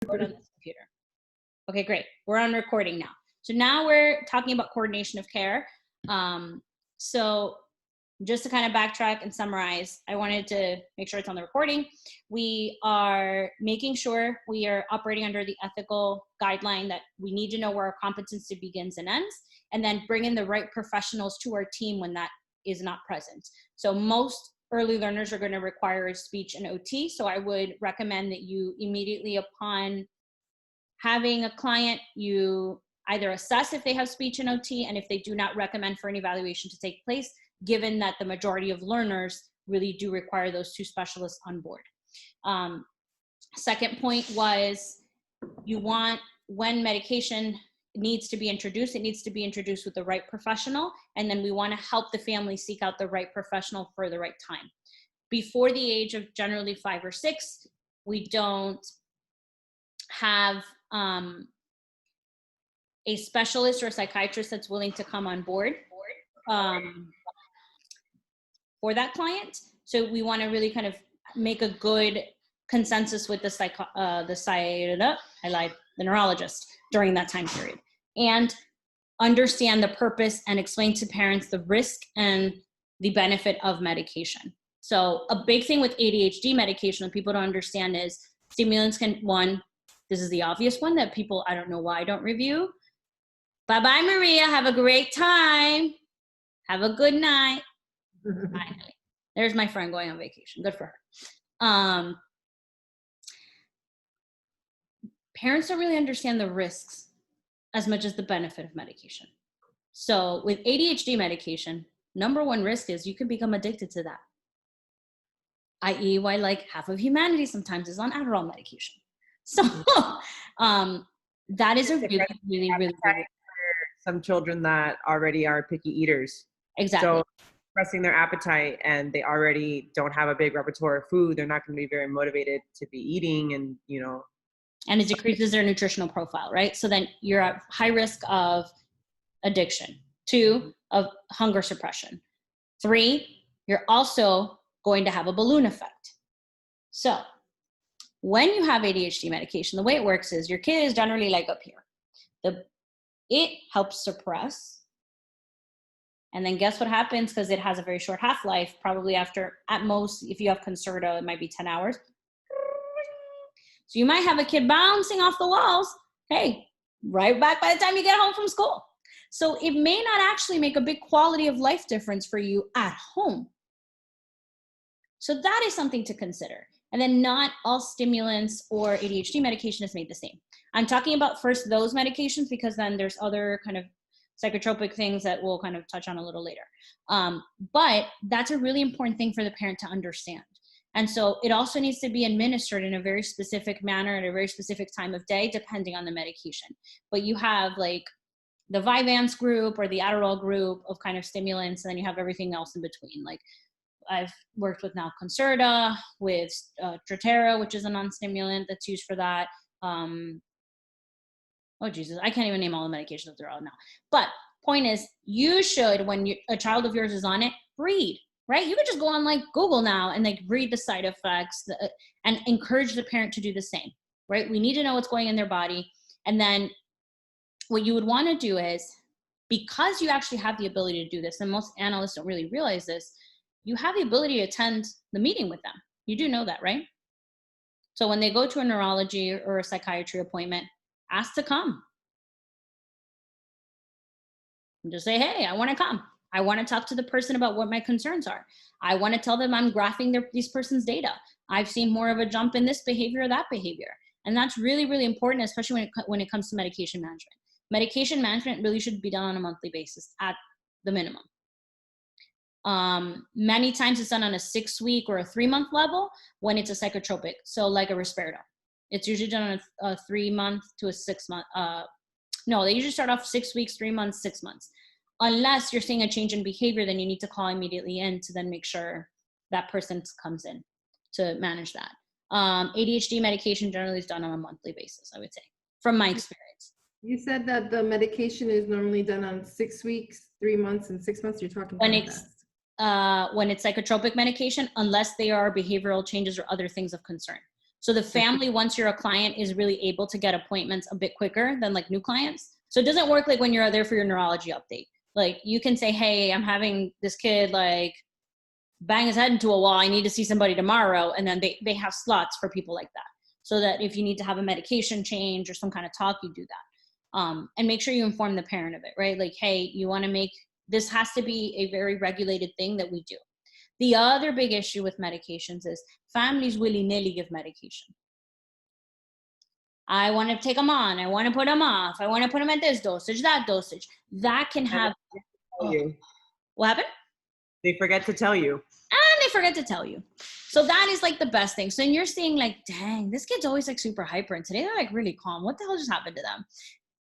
record on this computer. Okay, great. We're on recording now. So now we're talking about coordination of care. So just to kind of backtrack and summarize, I wanted to make sure it's on the recording. We are making sure we are operating under the ethical guideline that we need to know where our competency begins and ends, and then bring in the right professionals to our team when that is not present. So most early learners are going to require speech and OT. So I would recommend that you immediately upon having a client, you either assess if they have speech and OT, and if they do not, recommend for an evaluation to take place, given that the majority of learners really do require those two specialists on board. Second point was, you want, when medication needs to be introduced, it needs to be introduced with the right professional, and then we want to help the family seek out the right professional for the right time. Before the age of generally 5 or 6, we don't have a specialist or a psychiatrist that's willing to come on board for that client. So we want to really kind of make a good consensus with the neurologist during that time period, and understand the purpose and explain to parents the risk and the benefit of medication. So a big thing with ADHD medication that people don't understand is stimulants can, one, this is the obvious one that people, I don't know why, don't review. Bye-bye, Maria. Have a great time. Have a good night. Finally. There's my friend going on vacation. Good for her. Parents don't really understand the risks as much as the benefit of medication. So with ADHD medication, number one risk is you can become addicted to that. I.e. why like half of humanity sometimes is on Adderall medication. So that is a really some children that already are picky eaters. Exactly. So suppressing their appetite and they already don't have a big repertoire of food, they're not going to be very motivated to be eating, and and it decreases their nutritional profile, right? So then you're at high risk of addiction. 2, of hunger suppression. 3, you're also going to have a balloon effect. So when you have ADHD medication, the way it works is your kid is generally like up here. It helps suppress. And then guess what happens? Because it has a very short half-life, probably after, at most, if you have Concerta, it might be 10 hours. So you might have a kid bouncing off the walls. Hey, right back by the time you get home from school. So it may not actually make a big quality of life difference for you at home. So that is something to consider. And then not all stimulants or ADHD medication is made the same. I'm talking about first those medications, because then there's other kind of psychotropic things that we'll kind of touch on a little later. But that's a really important thing for the parent to understand. And so it also needs to be administered in a very specific manner at a very specific time of day, depending on the medication. But you have like the Vyvanse group or the Adderall group of kind of stimulants, and then you have everything else in between. Like I've worked with now Concerta, with Strattera, which is a non-stimulant that's used for that. Oh Jesus, I can't even name all the medications that they're out now. But point is, you should, when a child of yours is on it, read, right? You could just go on like Google now and like read the side effects and encourage the parent to do the same, right? We need to know what's going in their body. And then what you would want to do is, because you actually have the ability to do this, and most analysts don't really realize this, you have the ability to attend the meeting with them. You do know that, right? So when they go to a neurology or a psychiatry appointment, ask to come. And just say, hey, I want to come. I want to talk to the person about what my concerns are. I want to tell them I'm graphing this person's data. I've seen more of a jump in this behavior or that behavior. And that's really, really important, especially when it comes to medication management. Medication management really should be done on a monthly basis at the minimum. Many times it's done on a 6-week or a 3-month level when it's a psychotropic. So like a risperidone. It's usually done on a 3-month to a 6-month. No, they usually start off 6 weeks, 3 months, 6 months. Unless you're seeing a change in behavior, then you need to call immediately in to then make sure that person comes in to manage that. ADHD medication generally is done on a monthly basis, I would say, from my experience. You said that the medication is normally done on 6 weeks, 3 months, and 6 months. You're talking about when it's psychotropic medication, unless they are behavioral changes or other things of concern. So the family, once you're a client, is really able to get appointments a bit quicker than like new clients. So it doesn't work like when you're there for your neurology update. Like you can say, hey, I'm having this kid like bang his head into a wall. I need to see somebody tomorrow. And then they have slots for people like that. So that if you need to have a medication change or some kind of talk, you do that. And make sure you inform the parent of it, right? Like, hey, you want to make, this has to be a very regulated thing that we do. The other big issue with medications is families willy-nilly give medication. I want to take them on. I want to put them off. I want to put them at this dosage, that dosage. That can have, what happened? They forget to tell you. And they forget to tell you. So that is like the best thing. So then you're seeing like, dang, this kid's always like super hyper. And today they're like really calm. What the hell just happened to them?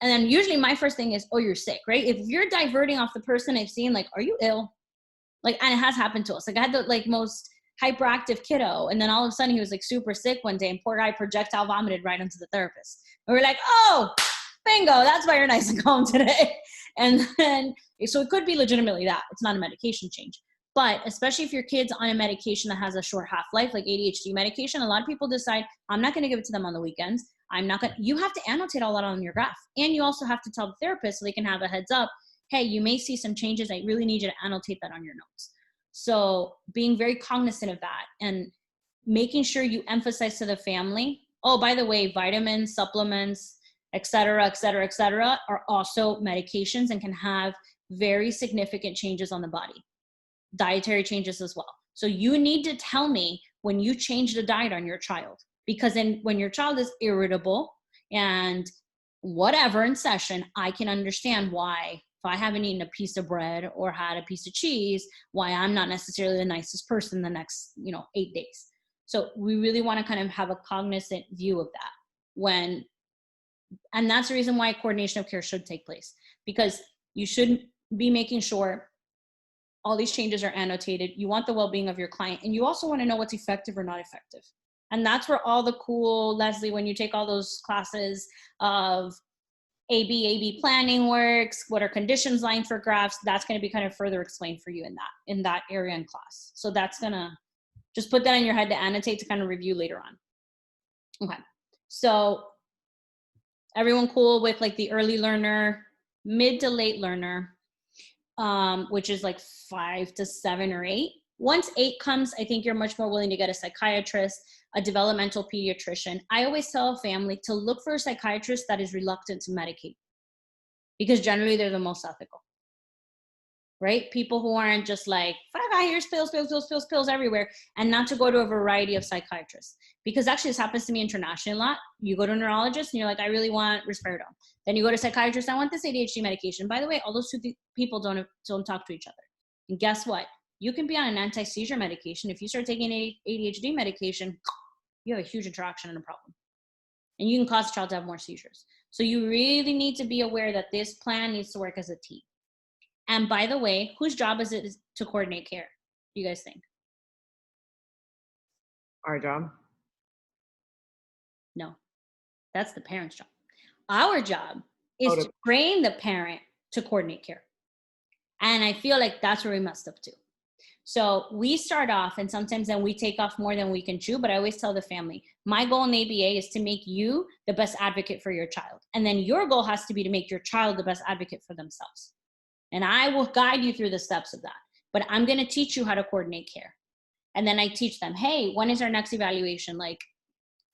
And then usually my first thing is, oh, you're sick, right? If you're diverting off the person I've seen, like, are you ill? Like, and it has happened to us. Like I had the like most hyperactive kiddo. And then all of a sudden he was like super sick one day and poor guy projectile vomited right onto the therapist. And we're like, oh, bingo, that's why you're nice and calm today. And then, so it could be legitimately that. It's not a medication change. But especially if your kid's on a medication that has a short half-life, like ADHD medication, a lot of people decide, I'm not going to give it to them on the weekends. I'm not going to, you have to annotate all that on your graph. And you also have to tell the therapist so they can have a heads up, hey, you may see some changes. I really need you to annotate that on your notes. So being very cognizant of that and making sure you emphasize to the family, oh, by the way, vitamins, supplements, et cetera, are also medications and can have very significant changes on the body. Dietary changes as well. So you need to tell me when you change the diet on your child, because then when your child is irritable and whatever in session, I can understand why, if I haven't eaten a piece of bread or had a piece of cheese, why I'm not necessarily the nicest person the next, 8 days. So we really want to kind of have a cognizant view of that and that's the reason why coordination of care should take place, because you should be making sure all these changes are annotated. You want the well-being of your client, and you also want to know what's effective or not effective. And that's where all the cool, Leslie, when you take all those classes of AB planning works, what are conditions line for graphs, that's going to be kind of further explained for you in that area in class. So that's going to just put that in your head to annotate to kind of review later on. Okay. So everyone cool with like the early learner, mid to late learner, which is like 5 to 7 or 8. Once 8 comes, I think you're much more willing to get a psychiatrist, a developmental pediatrician. I always tell a family to look for a psychiatrist that is reluctant to medicate, because generally they're the most ethical, right? People who aren't just like, here's pills everywhere, and not to go to a variety of psychiatrists. Because actually this happens to me internationally a lot. You go to a neurologist and you're like, I really want risperidone. Then you go to a psychiatrist, I want this ADHD medication. By the way, all those two people don't talk to each other. And guess what? You can be on an anti-seizure medication. If you start taking ADHD medication, you have a huge interaction and a problem. And you can cause a child to have more seizures. So you really need to be aware that this plan needs to work as a team. And by the way, whose job is it to coordinate care? Do you guys think? Our job. No, that's the parent's job. Our job is to train the parent to coordinate care. And I feel like that's where we messed up too. So we start off, and sometimes then we take off more than we can chew, but I always tell the family, my goal in ABA is to make you the best advocate for your child. And then your goal has to be to make your child the best advocate for themselves. And I will guide you through the steps of that. But I'm going to teach you how to coordinate care. And then I teach them, hey, when is our next evaluation? Like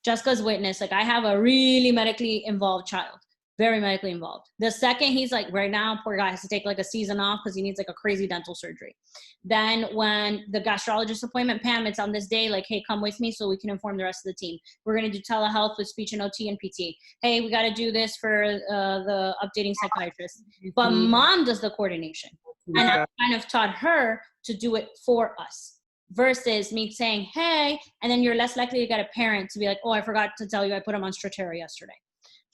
Jessica's witness, like I have a really medically involved child, very medically involved. The second he's like, right now, poor guy has to take like a season off because he needs like a crazy dental surgery. Then when the gastrologist appointment, Pam, it's on this day, like, hey, come with me so we can inform the rest of the team. We're going to do telehealth with speech and OT and PT. Hey, we got to do this for the updating psychiatrist. But mom does the coordination. And I kind of taught her to do it for us versus me saying, hey, and then you're less likely to get a parent to be like, oh, I forgot to tell you I put him on Strattera yesterday.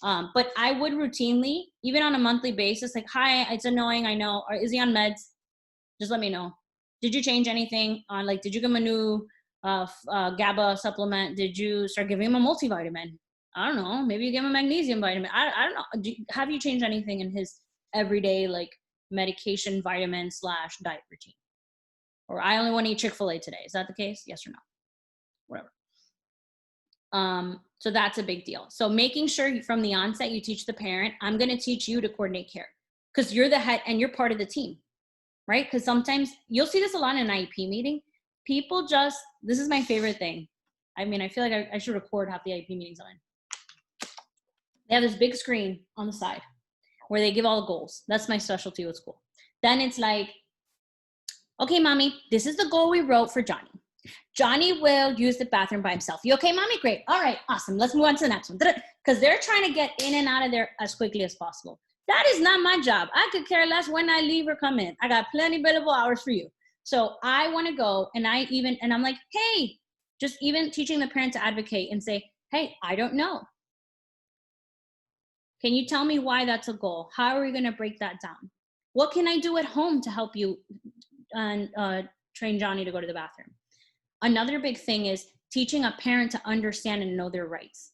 But I would routinely, even on a monthly basis, like, hi, it's annoying, I know. Or is he on meds? Just let me know. Did you change anything on, like, did you give him a new GABA supplement? Did you start giving him a multivitamin? I don't know. Maybe you give him a magnesium vitamin. I don't know. Have you changed anything in his everyday, like, medication, vitamin / diet routine? Or I only want to eat Chick-fil-A today. Is that the case? Yes or no? Whatever. So that's a big deal. So making sure from the onset you teach the parent, I'm going to teach you to coordinate care because you're the head and you're part of the team, right? Because sometimes you'll see this a lot in an IEP meeting. People just, this is my favorite thing. I mean, I feel like I should record half the IEP meetings on. They have this big screen on the side where they give all the goals. That's my specialty with school. Then it's like, okay, mommy, this is the goal we wrote for Johnny. Johnny will use the bathroom by himself. You okay, mommy? Great. All right, awesome. Let's move on to the next one. Because they're trying to get in and out of there as quickly as possible. That is not my job. I could care less when I leave or come in. I got plenty billable hours for you. So I want to go and I'm like, hey, just even teaching the parent to advocate and say, hey, I don't know. Can you tell me why that's a goal? How are we going to break that down? What can I do at home to help you and train Johnny to go to the bathroom? Another big thing is teaching a parent to understand and know their rights.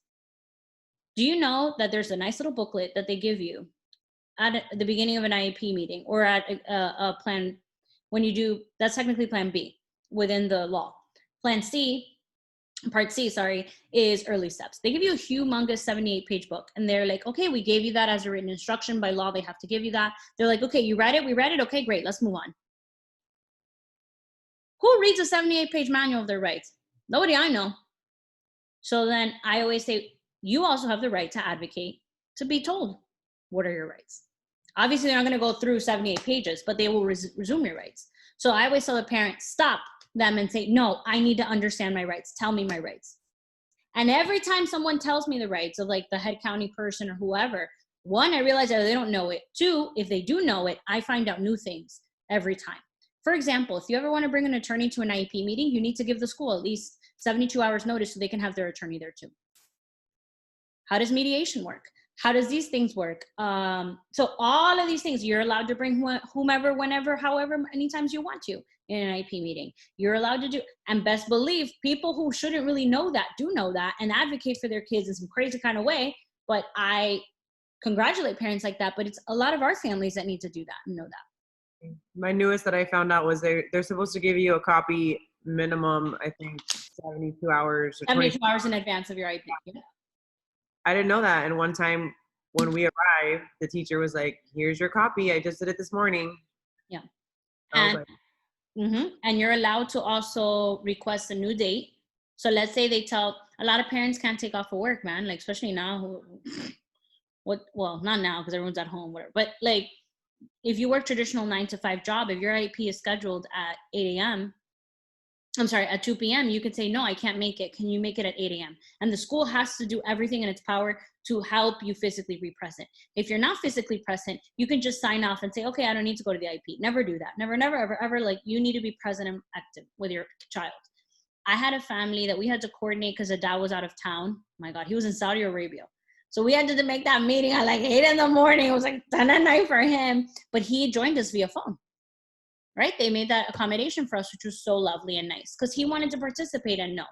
Do you know that there's a nice little booklet that they give you at the beginning of an IEP meeting or at a plan when you do, that's technically plan B within the law. Plan C, part C, sorry, is early steps. They give you a humongous 78-page book and they're like, okay, we gave you that as a written instruction. By law, they have to give you that. They're like, okay, you read it? We read it? Okay, great, let's move on. Who reads a 78-page manual of their rights? Nobody I know. So then I always say, you also have the right to advocate to be told what are your rights. Obviously, they're not going to go through 78 pages, but they will resume your rights. So I always tell the parent, stop them and say, no, I need to understand my rights. Tell me my rights. And every time someone tells me the rights of like the head county person or whoever, one, I realize that they don't know it. Two, if they do know it, I find out new things every time. For example, if you ever want to bring an attorney to an IEP meeting, you need to give the school at least 72 hours notice so they can have their attorney there too. How does mediation work? How does these things work? So all of these things, you're allowed to bring whomever, whenever, however many times you want to in an IEP meeting. You're allowed to do, and best believe people who shouldn't really know that do know that and advocate for their kids in some crazy kind of way. But I congratulate parents like that, but it's a lot of our families that need to do that and know that. My newest that I found out was they're supposed to give you a copy minimum, I think 72 hours. Or 72 hours in advance of your IEP. Yeah. I didn't know that. And one time when we arrived, the teacher was like, here's your copy. I just did it this morning. Yeah. And, and you're allowed to also request a new date. So let's say they tell, a lot of parents can't take off of work, man. Like, especially now, well, not now because everyone's at home, whatever. But like, if you work traditional 9-to-5 job, if your IEP is scheduled at 8 a.m., I'm sorry, at 2 p.m., you could say, no, I can't make it. Can you make it at 8 a.m.? And the school has to do everything in its power to help you physically be present. If you're not physically present, you can just sign off and say, okay, I don't need to go to the IEP. Never do that. Never, never, ever, ever. Like, you need to be present and active with your child. I had a family that we had to coordinate because the dad was out of town. My God, he was in Saudi Arabia. So we had to make that meeting at like 8 in the morning. It was like 10 at night for him, but he joined us via phone. Right? They made that accommodation for us, which was so lovely and nice because he wanted to participate and know.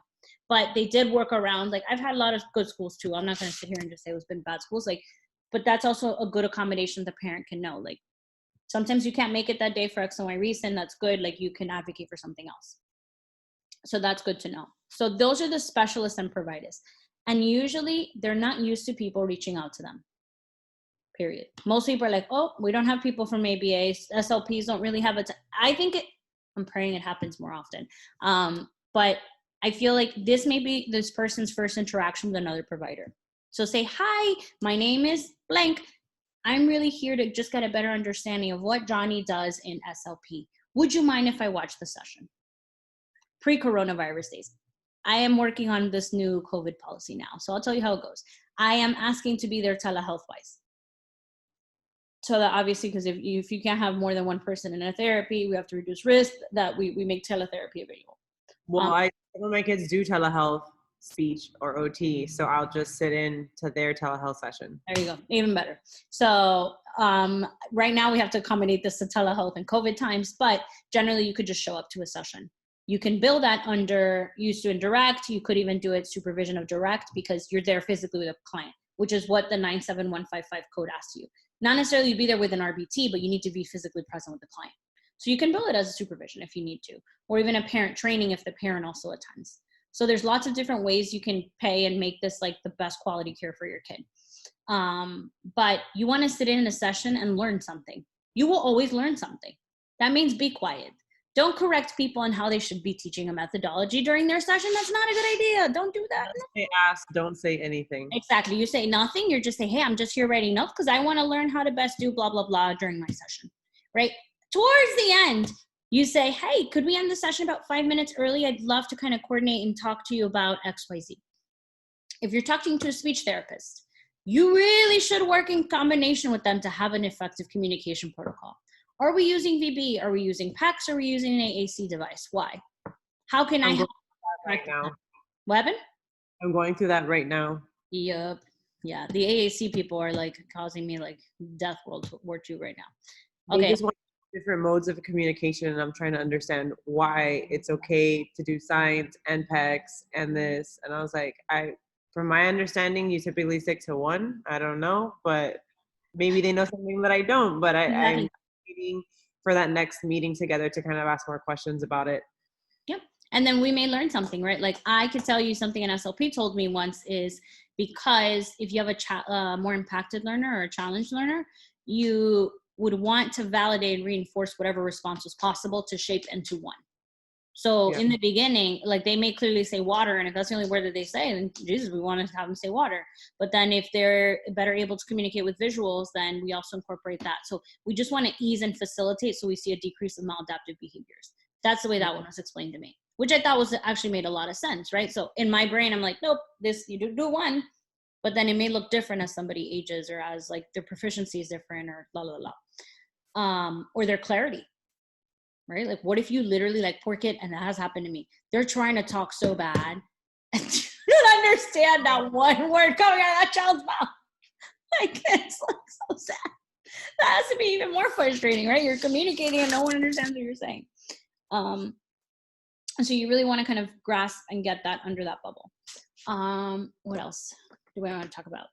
But they did work around. Like, I've had a lot of good schools too. I'm not going to sit here and just say it's been bad schools. Like, but that's also a good accommodation the parent can know. Like, sometimes you can't make it that day for X and Y reason. That's good. Like, you can advocate for something else. So that's good to know. So those are the specialists and providers. And usually they're not used to people reaching out to them. Period. Most people are like, oh, we don't have people from ABAs. SLPs don't really have it. I think I'm praying it happens more often. But I feel like this may be this person's first interaction with another provider. So say, hi, my name is blank. I'm really here to just get a better understanding of what Johnny does in SLP. Would you mind if I watch the session? Pre-coronavirus days. I am working on this new COVID policy now. So I'll tell you how it goes. I am asking to be there telehealth-wise. So that obviously, because if you can't have more than one person in a therapy, we have to reduce risk, that we make teletherapy available. Well, some of my kids do telehealth, speech, or OT, so I'll just sit in to their telehealth session. There you go, even better. So right now we have to accommodate this to telehealth and COVID times, but generally you could just show up to a session. You can bill that under used to indirect. You could even do it supervision of direct because you're there physically with a client, which is what the 97155 code asks you. Not necessarily be there with an RBT, but you need to be physically present with the client. So you can bill it as a supervision if you need to, or even a parent training if the parent also attends. So there's lots of different ways you can pay and make this like the best quality care for your kid. But you want to sit in a session and learn something. You will always learn something. That means be quiet. Don't correct people on how they should be teaching a methodology during their session. That's not a good idea. Don't do that. They ask, don't say anything. Exactly. You say nothing. You're just saying, hey, I'm just here writing notes because I want to learn how to best do blah, blah, blah during my session, right? Towards the end, you say, hey, could we end the session about 5 minutes early? I'd love to kind of coordinate and talk to you about XYZ. If you're talking to a speech therapist, you really should work in combination with them to have an effective communication protocol. Are we using VB? Are we using PACS? Are we using an AAC device? Why? How can I help right now? Weapon? I'm going through that right now. Yep. Yeah. The AAC people are like causing me like death World War II right now. They Okay. just want different modes of communication, and I'm trying to understand why it's okay to do signs and PECs and this. And I was like, from my understanding, you typically stick to one. I don't know, but maybe they know something that I don't. But I'm waiting for that next meeting together to kind of ask more questions about it. Yep. And then we may learn something, right? Like I could tell you something an SLP told me once is because if you have a more impacted learner or a challenged learner, you would want to validate and reinforce whatever response was possible to shape into one. So in the beginning, like they may clearly say water, and if that's the only word that they say, then Jesus, we want to have them say water. But then if they're better able to communicate with visuals, then we also incorporate that. So we just want to ease and facilitate so we see a decrease in maladaptive behaviors. That's the way that one was explained to me, which I thought was actually made a lot of sense, right? So in my brain, I'm like, nope, this, you do one, but then it may look different as somebody ages or as like their proficiency is different or la, la, la. Or their clarity. Right? Like, what if you literally like poor kid, and that has happened to me. They're trying to talk so bad and you don't understand that one word coming out of that child's mouth. Like, it's like so sad. That has to be even more frustrating, right? You're communicating and no one understands what you're saying. So you really want to kind of grasp and get that under that bubble. What else do I want to talk about?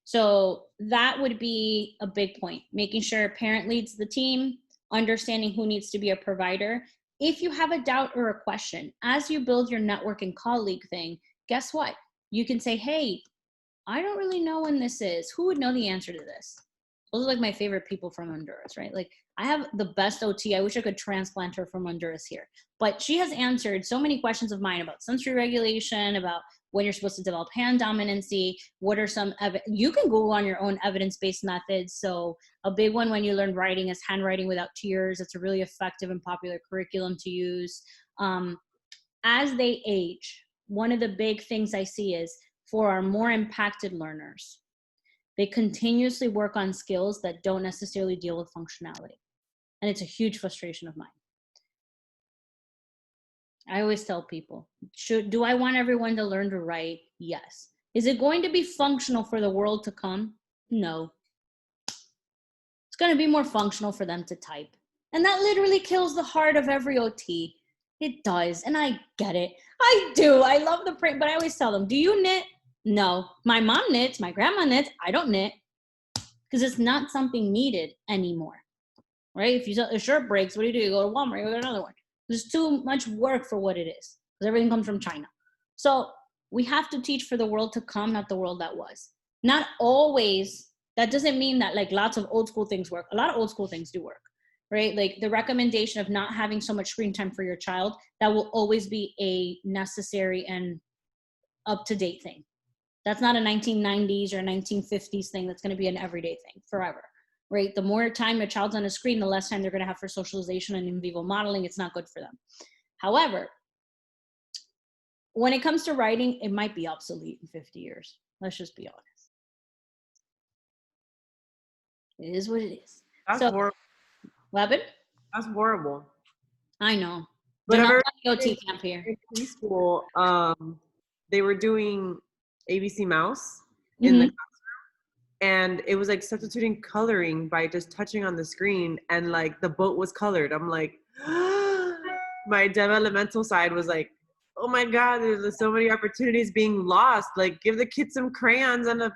So that would be a big point, making sure a parent leads the team, understanding who needs to be a provider. If you have a doubt or a question, as you build your network and colleague thing, guess what? You can say, hey, I don't really know when this is. Who would know the answer to this? Those are like my favorite people from Honduras, right? Like I have the best OT. I wish I could transplant her from Honduras here. But she has answered so many questions of mine about sensory regulation, about when you're supposed to develop hand dominancy, what are some, you can Google on your own evidence-based methods. So a big one when you learn writing is handwriting without tears. It's a really effective and popular curriculum to use. As they age, one of the big things I see is for our more impacted learners, they continuously work on skills that don't necessarily deal with functionality. And it's a huge frustration of mine. I always tell people, do I want everyone to learn to write? Yes. Is it going to be functional for the world to come? No. It's going to be more functional for them to type. And that literally kills the heart of every OT. It does. And I get it. I do. I love the print, but I always tell them, do you knit? No. My mom knits. My grandma knits. I don't knit because it's not something needed anymore. Right? If a shirt breaks, what do? You go to Walmart, you go to another one. There's too much work for what it is because everything comes from China. So we have to teach for the world to come, not the world that was. Not always. That doesn't mean that like lots of old school things work. A lot of old school things do work, right? Like the recommendation of not having so much screen time for your child, that will always be a necessary and up-to-date thing. That's not a 1990s or 1950s thing. That's going to be an everyday thing forever. Right? The more time your child's on a screen, the less time they're going to have for socialization and in vivo modeling. It's not good for them. However, when it comes to writing, it might be obsolete in 50 years. Let's just be honest. It is what it is. That's horrible. Weapon? That's horrible. I know. But They're not on the OT camp here. In preschool, they were doing ABC Mouse in the and it was like substituting coloring by just touching on the screen, and like the boat was colored. I'm like, my developmental side was like, oh my God, there's so many opportunities being lost. Like give the kids some crayons and a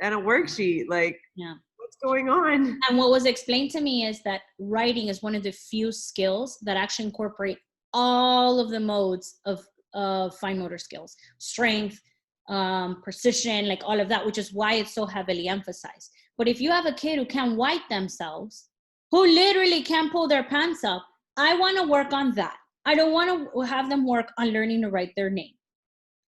worksheet. Like, yeah, what's going on? And what was explained to me is that writing is one of the few skills that actually incorporate all of the modes of fine motor skills, strength, precision, like all of that, which is why it's so heavily emphasized. But if you have a kid who can't wipe themselves, who literally can't pull their pants up, I want to work on that. I don't want to have them work on learning to write their name.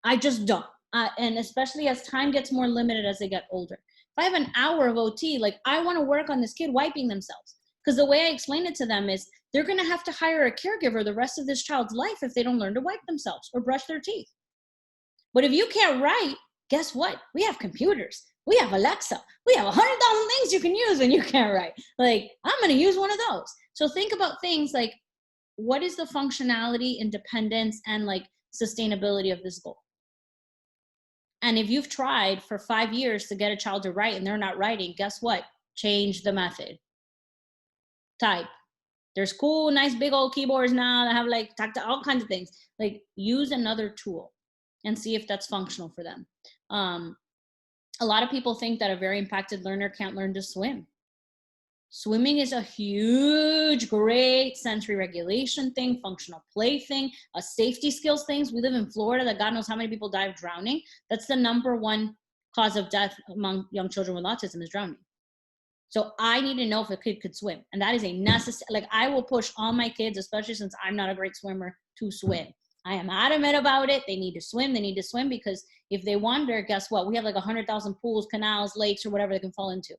I just don't. And especially as time gets more limited as they get older. If I have an hour of OT, like I want to work on this kid wiping themselves. Because the way I explain it to them is they're going to have to hire a caregiver the rest of this child's life if they don't learn to wipe themselves or brush their teeth. But if you can't write, guess what? We have computers. We have Alexa. We have 100,000 things you can use when you can't write. Like, I'm going to use one of those. So think about things like, what is the functionality, independence, and like sustainability of this goal? And if you've tried for 5 years to get a child to write and they're not writing, guess what? Change the method. Type. There's cool, nice, big old keyboards now that have like all kinds of things. Like, use another tool and see if that's functional for them. A lot of people think that a very impacted learner can't learn to swim. Swimming is a huge, great sensory regulation thing, functional play thing, a safety skills things. We live in Florida that God knows how many people die of drowning. That's the #1 cause of death among young children with autism is drowning. So I need to know if a kid could swim. And that is a necessary, like I will push all my kids, especially since I'm not a great swimmer, to swim. I am adamant about it. They need to swim. They need to swim because if they wander, guess what? We have like 100,000 pools, canals, lakes, or whatever they can fall into.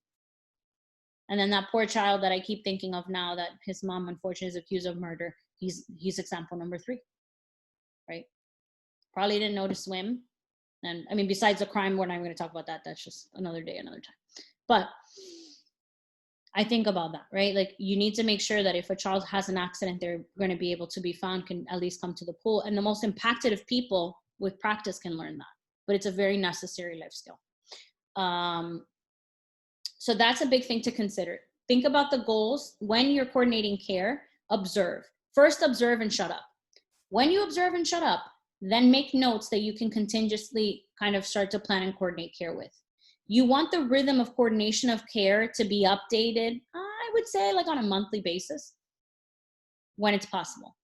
And then that poor child that I keep thinking of now that his mom, unfortunately, is accused of murder. He's example #3, right? Probably didn't know to swim. And I mean, besides the crime, we're not going to talk about that. That's just another day, another time. But I think about that, right? Like you need to make sure that if a child has an accident, they're going to be able to be found, can at least come to the pool. And the most impacted of people with practice can learn that, but it's a very necessary life skill. So that's a big thing to consider. Think about the goals. When you're coordinating care, observe. First, observe and shut up. When you observe and shut up, then make notes that you can continuously kind of start to plan and coordinate care with. You want the rhythm of coordination of care to be updated, I would say like on a monthly basis when it's possible.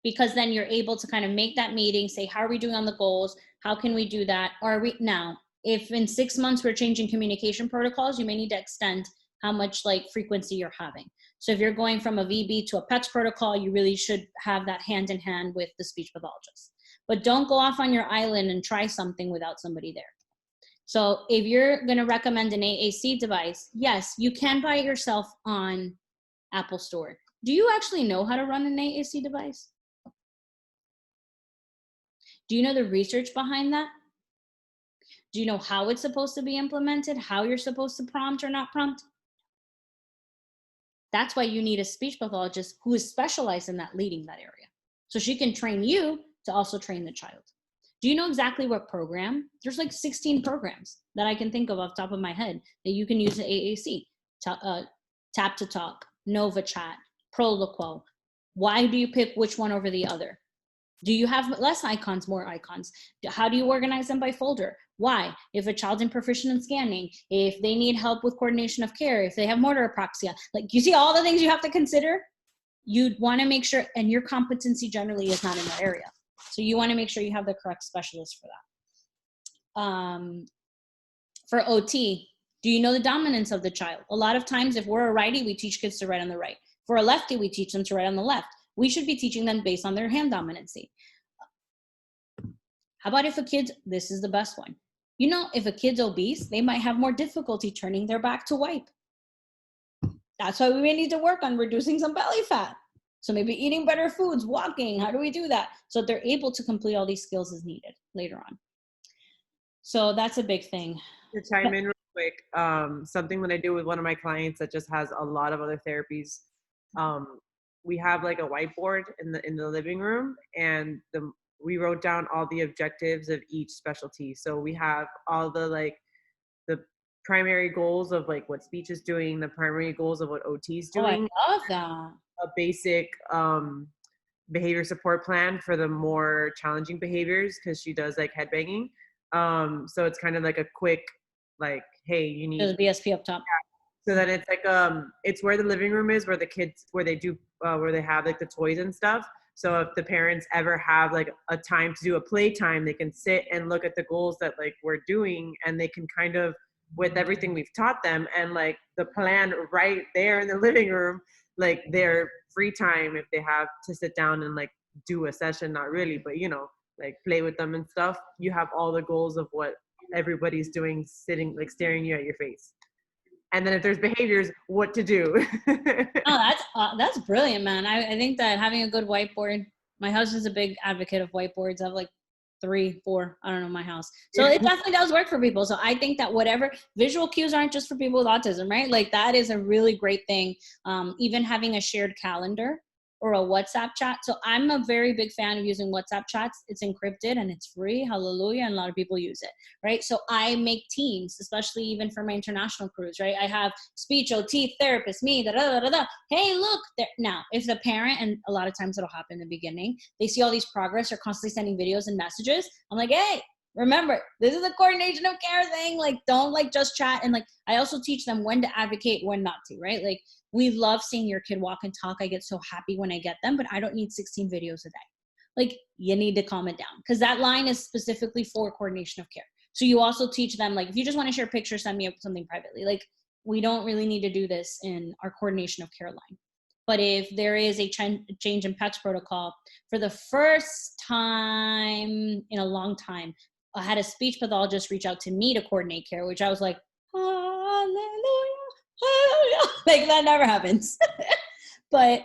Because then you're able to kind of make that meeting, say, how are we doing on the goals? How can we do that? Or are we now, if in 6 months we're changing communication protocols, you may need to extend how much like frequency you're having. So if you're going from a VB to a PECS protocol, you really should have that hand in hand with the speech pathologist. But don't go off on your island and try something without somebody there. So if you're going to recommend an AAC device, yes, you can buy it yourself on Apple Store. Do you actually know how to run an AAC device? Do you know the research behind that? Do you know how it's supposed to be implemented? How you're supposed to prompt or not prompt? That's why you need a speech pathologist who is specialized in that, leading that area. So she can train you to also train the child. Do you know exactly what program? There's like 16 programs that I can think of off the top of my head that you can use at AAC. Tap to Talk, Nova Chat, Proloquo. Why do you pick which one over the other? Do you have less icons, more icons? How do you organize them by folder? Why? If a child's proficient in scanning, if they need help with coordination of care, if they have motor apraxia, like you see all the things you have to consider, you'd want to make sure, and your competency generally is not in that area. So you want to make sure you have the correct specialist for that. For OT, do you know the dominance of the child? A lot of times if we're a righty, we teach kids to write on the right. For a lefty, we teach them to write on the left. We should be teaching them based on their hand dominancy. How about if a kid, this is the best one. You know, if a kid's obese, they might have more difficulty turning their back to wipe. That's why we may need to work on reducing some belly fat. So maybe eating better foods, walking, how do we do that? So they're able to complete all these skills as needed later on. So that's a big thing. To chime in real quick, something that I do with one of my clients that just has a lot of other therapies. We have like a whiteboard in the living room, and we wrote down all the objectives of each specialty. So we have all the primary goals of like what speech is doing, the primary goals of what OT is doing. Oh, I love that. A basic behavior support plan for the more challenging behaviors, because she does like headbanging. So it's kind of like a quick, like, hey, you need the BSP up top. So that it's like it's where the living room is, where the kids, where they do where they have like the toys and stuff, So if the parents ever have like a time to do a playtime, they can sit and look at the goals that like we're doing, and they can kind of, with everything we've taught them and like the plan right there in the living room, like their free time, if they have to sit down and like do a session, not really, but you know, like play with them and stuff, you have all the goals of what everybody's doing, sitting like staring you at your face. And then if there's behaviors, what to do. Oh, that's brilliant, man. I think that having a good whiteboard, my husband's a big advocate of whiteboards. I have like 3, 4, I don't know, my house. So it definitely does work for people. So I think that whatever visual cues aren't just for people with autism, right? Like that is a really great thing. Even having a shared calendar or a WhatsApp chat. So I'm a very big fan of using WhatsApp chats. It's encrypted and it's free. Hallelujah. And a lot of people use it, right? So I make teams, especially even for my international crews, right? I have speech, OT, therapist, me, da, da, da, da. Hey, look. Now, if the parent, and a lot of times it'll happen in the beginning, they see all these progress or constantly sending videos and messages. I'm like, hey, remember, this is a coordination of care thing. Like, don't like just chat. And like, I also teach them when to advocate, when not to, right? Like, we love seeing your kid walk and talk. I get so happy when I get them, but I don't need 16 videos a day. Like, you need to calm it down, because that line is specifically for coordination of care. So you also teach them, like, if you just want to share pictures, send me something privately. Like, we don't really need to do this in our coordination of care line. But if there is a change in PECS protocol, for the first time in a long time, I had a speech pathologist reach out to me to coordinate care, which I was like, hallelujah. Like that never happens. But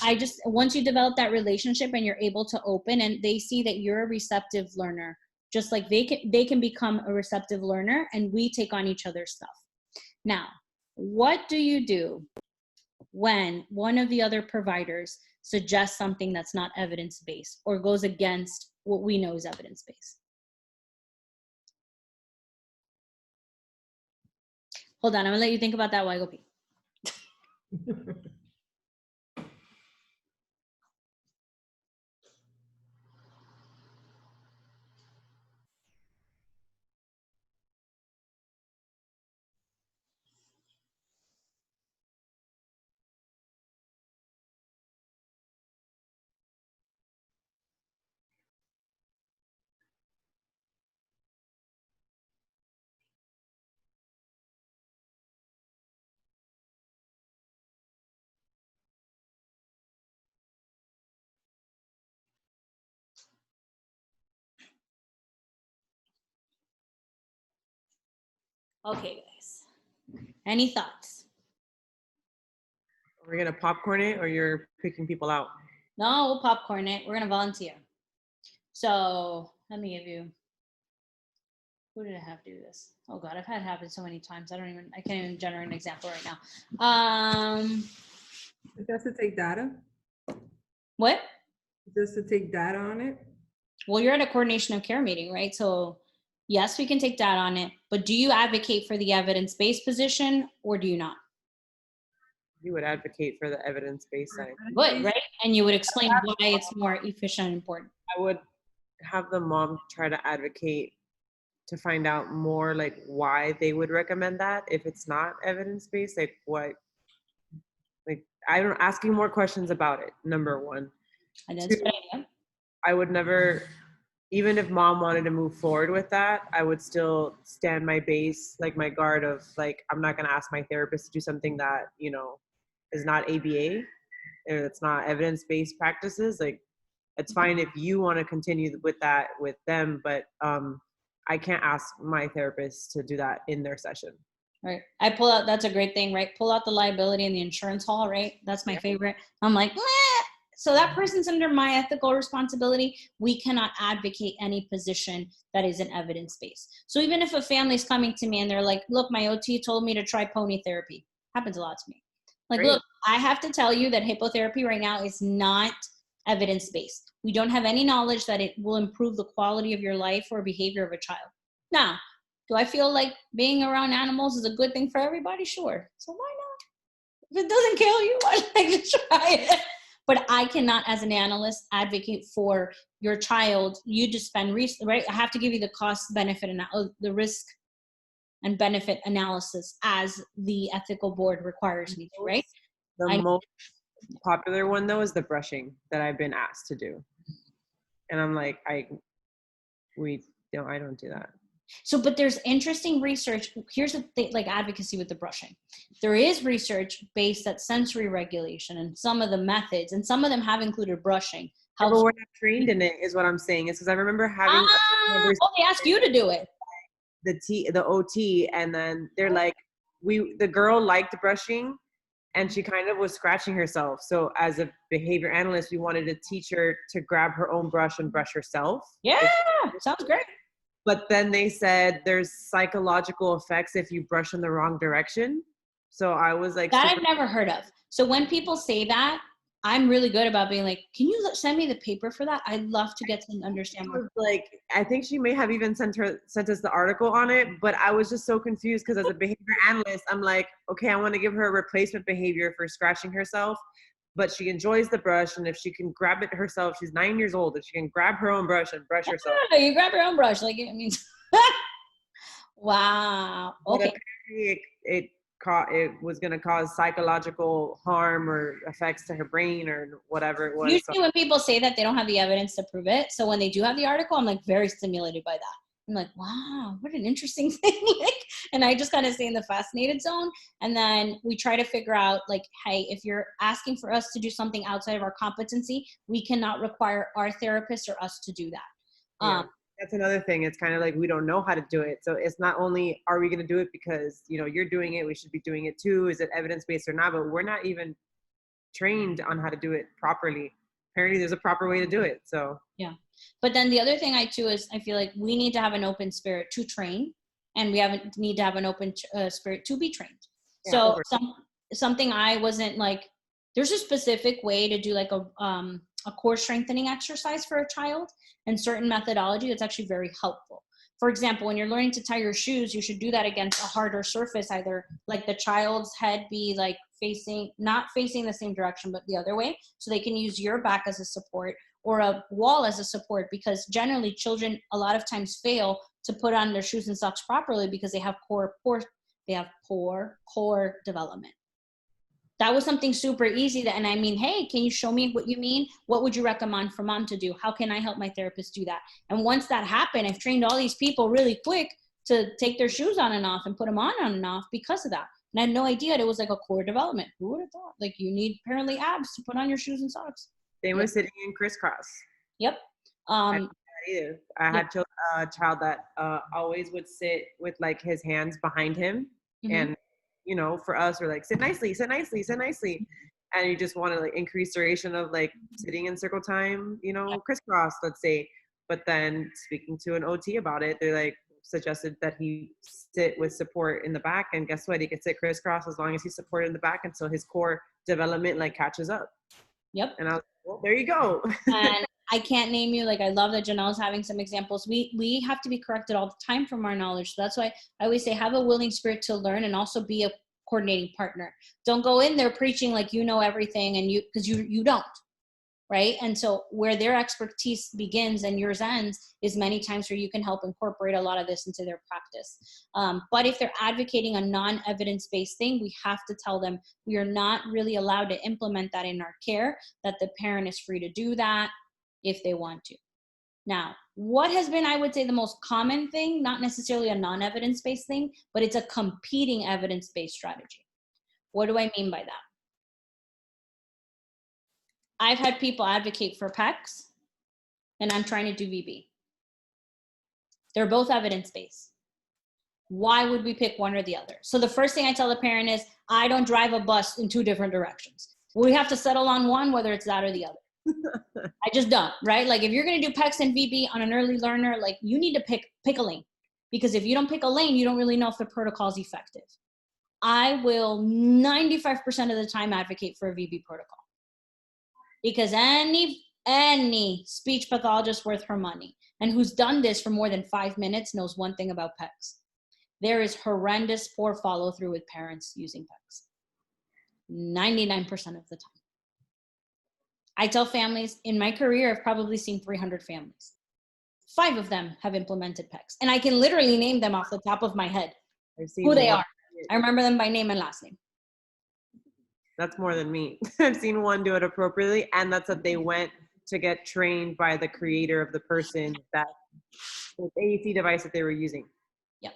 I just, once you develop that relationship and you're able to open, and they see that you're a receptive learner, just like they can become a receptive learner, and we take on each other's stuff. Now, what do you do when one of the other providers suggests something that's not evidence-based or goes against what we know is evidence-based? Hold on, I'm gonna let you think about that while I go pee. Okay, guys. Any thoughts? We're gonna popcorn it, or you're picking people out? No, we'll popcorn it. We're gonna volunteer. So let me give you. Who did I have do this? Oh God, I've had it happen so many times. I can't even generate an example right now. Just to take data? What? Just to take data on it? Well, you're at a coordination of care meeting, right? So yes, we can take data on it, but do you advocate for the evidence-based position or do you not? You would advocate for the evidence-based side. Good, right? And you would explain why it's more efficient and important. I would have the mom try to advocate to find out more like why they would recommend that if it's not evidence-based, like what, like I don't, asking more questions about it, number one. And that's Two, what I do. I would never, even if mom wanted to move forward with that, I would still stand my base, like my guard of like, I'm not gonna ask my therapist to do something that, you know, is not ABA, or it's not evidence-based practices. Like, it's fine if you want to continue with that with them, but I can't ask my therapist to do that in their session. Right. I pull out, that's a great thing, right? Pull out the liability in the insurance hall, right? That's my favorite. I'm like, meh. So that person's under my ethical responsibility. We cannot advocate any position that isn't evidence-based. So even if a family's coming to me and they're like, look, my OT told me to try pony therapy. Happens a lot to me. Like, Great. Look, I have to tell you that hippotherapy right now is not evidence-based. We don't have any knowledge that it will improve the quality of your life or behavior of a child. Now, do I feel like being around animals is a good thing for everybody? Sure. So why not? If it doesn't kill you, I'd like to try it. But I cannot, as an analyst, advocate for your child. You just spend, right? I have to give you the cost benefit and the risk and benefit analysis as the ethical board requires me to, right? The most popular one though is the brushing that I've been asked to do. And I'm like, I don't do that. So, but there's interesting research. Here's the thing, like advocacy with the brushing. There is research based at sensory regulation and some of the methods, and some of them have included brushing. But we're not trained in it, is what I'm saying. Is because I remember having they ask you to do it. The OT, and then they're like, the girl liked brushing, and she kind of was scratching herself. So as a behavior analyst, we wanted to teach her to grab her own brush and brush herself. Yeah, sounds great. But then they said there's psychological effects if you brush in the wrong direction. So I was like, that I've never heard of. So when people say that, I'm really good about being like, can you send me the paper for that? I'd love to get to understand more. Like, I think she may have even sent us the article on it, but I was just so confused because as a behavior analyst, I'm like, okay, I want to give her a replacement behavior for scratching herself, but she enjoys the brush, and if she can grab it herself, she's 9 years old, if she can grab her own brush and brush herself. You grab your own brush, like it means. Wow. Okay. It was going to cause psychological harm or effects to her brain or whatever it was. Usually when people say that, they don't have the evidence to prove it. So when they do have the article, I'm like very stimulated by that. I'm like, wow, what an interesting thing. And I just kind of stay in the fascinated zone. And then we try to figure out like, hey, if you're asking for us to do something outside of our competency, we cannot require our therapist or us to do that. Yeah. That's another thing. It's kind of like we don't know how to do it. So it's not only are we going to do it because, you're doing it, we should be doing it too. Is it evidence-based or not? But we're not even trained on how to do it properly. Apparently there's a proper way to do it. So yeah. But then the other thing is I feel like we need to have an open spirit to train, and we need to have an open spirit to be trained. Yeah, so something I wasn't like, there's a specific way to do like a core strengthening exercise for a child, and certain methodology that's actually very helpful. For example, when you're learning to tie your shoes, you should do that against a harder surface, either like the child's head be like not facing the same direction, but the other way. So they can use your back as a support or a wall as a support, because generally children a lot of times fail to put on their shoes and socks properly because they have poor core development. That was something super easy and I mean, hey, can you show me what you mean? What would you recommend for mom to do? How can I help my therapist do that? And once that happened, I've trained all these people really quick to take their shoes on and off and put them on and off because of that. And I had no idea it was like a core development. Who would have thought? Like, you need apparently abs to put on your shoes and socks. They were sitting in crisscross. Yep. I had a child that always would sit with like his hands behind him. Mm-hmm. And for us, we're like, sit nicely, sit nicely, sit nicely. And you just want to like increase duration of like sitting in circle time, crisscross, let's say. But then speaking to an OT about it, they like suggested that he sit with support in the back. And guess what? He could sit crisscross as long as he's supported in the back until his core development like catches up. Yep. And I was like, well, there you go. And I can't name you. Like, I love that Janelle's having some examples. We have to be corrected all the time from our knowledge. So that's why I always say, have a willing spirit to learn and also be a coordinating partner. Don't go in there preaching like you know everything, and because you don't, right? And so where their expertise begins and yours ends is many times where you can help incorporate a lot of this into their practice. But if they're advocating a non-evidence-based thing, we have to tell them we are not really allowed to implement that in our care, that the parent is free to do that if they want to. Now, what has been, I would say, the most common thing, not necessarily a non-evidence-based thing, but it's a competing evidence-based strategy. What do I mean by that? I've had people advocate for PECs, and I'm trying to do VB. They're both evidence-based. Why would we pick one or the other? So the first thing I tell the parent is, I don't drive a bus in two different directions. We have to settle on one, whether it's that or the other. I just don't, right? Like, if you're going to do PECs and VB on an early learner, like, you need to pick a lane, because if you don't pick a lane, you don't really know if the protocol is effective. I will 95% of the time advocate for a VB protocol, because any speech pathologist worth her money and who's done this for more than 5 minutes knows one thing about PECs. There is horrendous poor follow through with parents using PECs. 99% of the time. I tell families, in my career, I've probably seen 300 families. 5 of them have implemented PECs. And I can literally name them off the top of my head, who they are. I remember them by name and last name. That's more than me. I've seen one do it appropriately, and that's that they went to get trained by the creator of the person that the AAC device that they were using. Yep.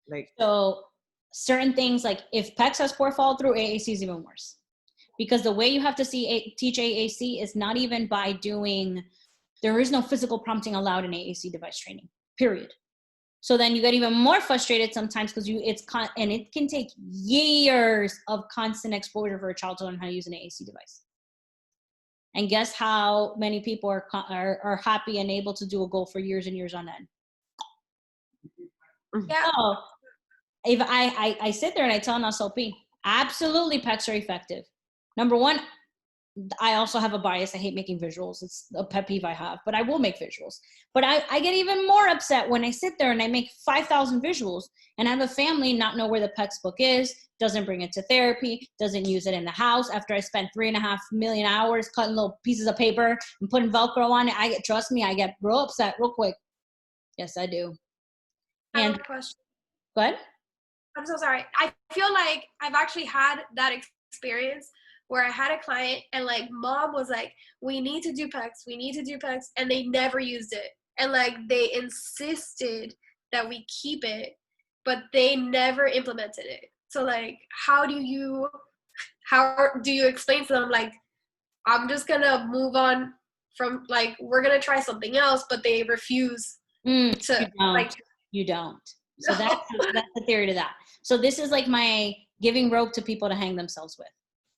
Like, so certain things, like if PEX has poor follow through, AAC is even worse, because the way you have to teach AAC is not even by doing. There is no physical prompting allowed in AAC device training. Period. So then you get even more frustrated sometimes because and it can take years of constant exposure for a child to learn how to use an AAC device. And guess how many people are happy and able to do a goal for years and years on end. Yeah. So if I sit there and I tell an SLP, absolutely PECs are effective. Number one, I also have a bias. I hate making visuals. It's a pet peeve I have, but I will make visuals. But I get even more upset when I sit there and I make 5,000 visuals and I have a family not know where the PECS book is, doesn't bring it to therapy, doesn't use it in the house after I spent 3.5 million hours cutting little pieces of paper and putting Velcro on it. Trust me, I get real upset real quick. Yes, I do. I have And a question. go ahead. I'm so sorry. I feel like I've actually had that experience where I had a client and like mom was like, we need to do PECs, and they never used it. And like they insisted that we keep it, but they never implemented it. So like, how do you explain to them, like, I'm just gonna move on from, like, we're gonna try something else, but they refuse to, you don't. So that's the theory to that. So this is like my giving rope to people to hang themselves with.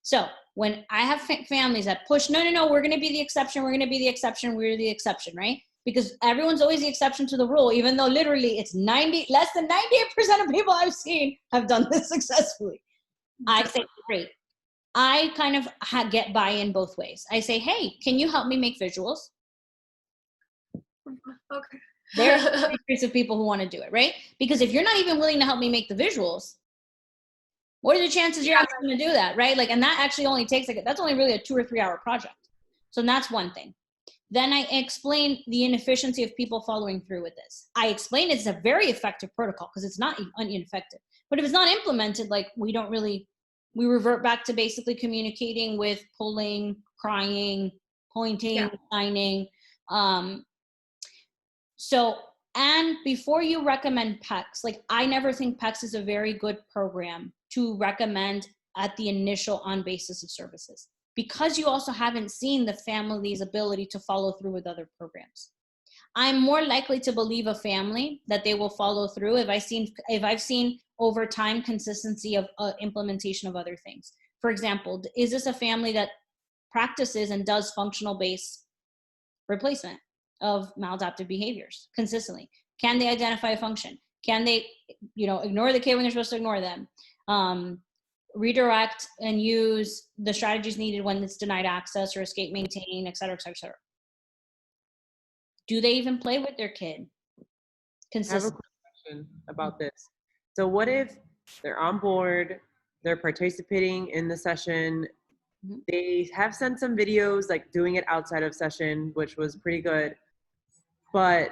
So when I have families that push, no, we're going to be the exception. We're the exception, right? Because everyone's always the exception to the rule, even though literally it's less than 98% of people I've seen have done this successfully. I say, great. I kind of get buy-in both ways. I say, hey, can you help me make visuals? Okay. There's a series of people who want to do it, right? Because if you're not even willing to help me make the visuals, what are the chances you're actually going to do that, right? Like, and that actually only takes that's only really a 2 or 3 hour project. So that's one thing. Then I explain the inefficiency of people following through with this. I explain it's a very effective protocol because it's not ineffective. But if it's not implemented, like we revert back to basically communicating with pulling, crying, pointing, signing. So, and before you recommend PECs, like I never think PECs is a very good program to recommend at the initial on basis of services, because you also haven't seen the family's ability to follow through with other programs. I'm more likely to believe a family that they will follow through if I've seen over time consistency of implementation of other things. For example, is this a family that practices and does functional based replacement of maladaptive behaviors consistently? Can they identify a function? Can they, ignore the kid when they're supposed to ignore them? Redirect and use the strategies needed when it's denied access or escape, maintain, et cetera, et cetera, et cetera. Do they even play with their kid consistently? I have a question about this. So what if they're on board, they're participating in the session, they have sent some videos like doing it outside of session, which was pretty good, but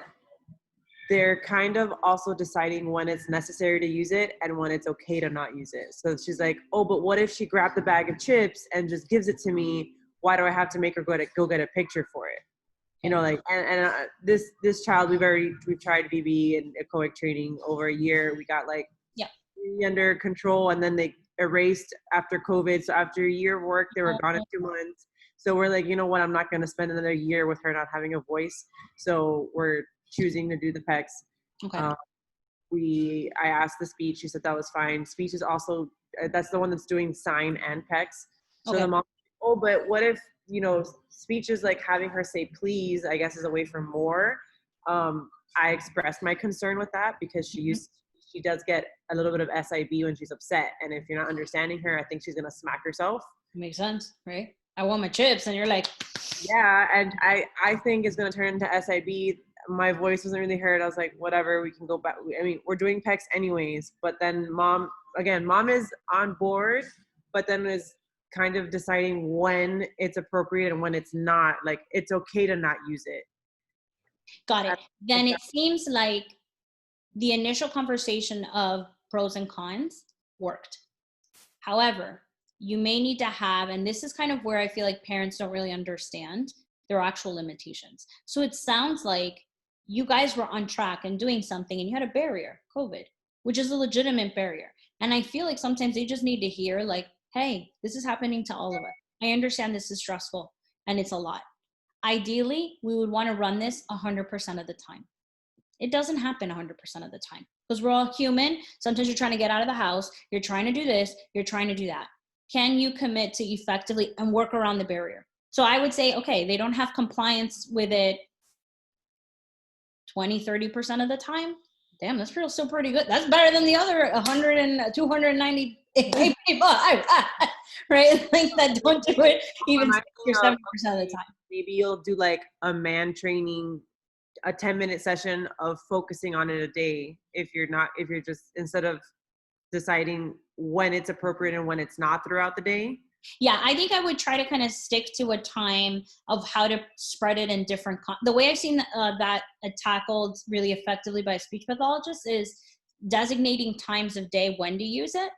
they're kind of also deciding when it's necessary to use it and when it's okay to not use it. So she's like, oh, but what if she grabbed the bag of chips and just gives it to me? Why do I have to make her go get a picture for it? This child, we've tried BB and echoic training over a year. We got under control, and then they erased after COVID. So after a year of work, they were gone in 2 months. So we're like, you know what? I'm not going to spend another year with her not having a voice. So we're choosing to do the PECs. Okay. I asked the speech. She said that was fine. Speech is also, that's the one that's doing sign and PECs. So the mom, but what if, speech is like having her say please, I guess, is a way for more. I expressed my concern with that because she does get a little bit of SIB when she's upset. And if you're not understanding her, I think she's going to smack herself. Makes sense, right? I want my chips. And you're like, yeah. And I think it's going to turn into SIB. My voice wasn't really heard. I was like, whatever, we can go back. I mean, we're doing PECs anyways, but then mom is on board, but then is kind of deciding when it's appropriate and when it's not. Like, it's okay to not use it. Got it. Then it seems like the initial conversation of pros and cons worked. However, you may need to have, and this is kind of where I feel like parents don't really understand their actual limitations. So it sounds like you guys were on track and doing something and you had a barrier, COVID, which is a legitimate barrier. And I feel like sometimes they just need to hear like, hey, this is happening to all of us. I understand this is stressful and it's a lot. Ideally, we would want to run this 100% of the time. It doesn't happen 100% of the time because we're all human. Sometimes you're trying to get out of the house. You're trying to do this. You're trying to do that. Can you commit to effectively and work around the barrier? So I would say, okay, they don't have compliance with it 20, 30% of the time. Damn, that's still pretty good. That's better than the other 100 and 290 people, right? Like that don't do it even 60 or 70% of the time. Maybe you'll do like a man training, a 10-minute session of focusing on it a day. If you're just, instead of deciding when it's appropriate and when it's not throughout the day. Yeah, I think I would try to kind of stick to a time of how to spread it in different, the way I've seen that tackled really effectively by a speech pathologist is designating times of day when to use it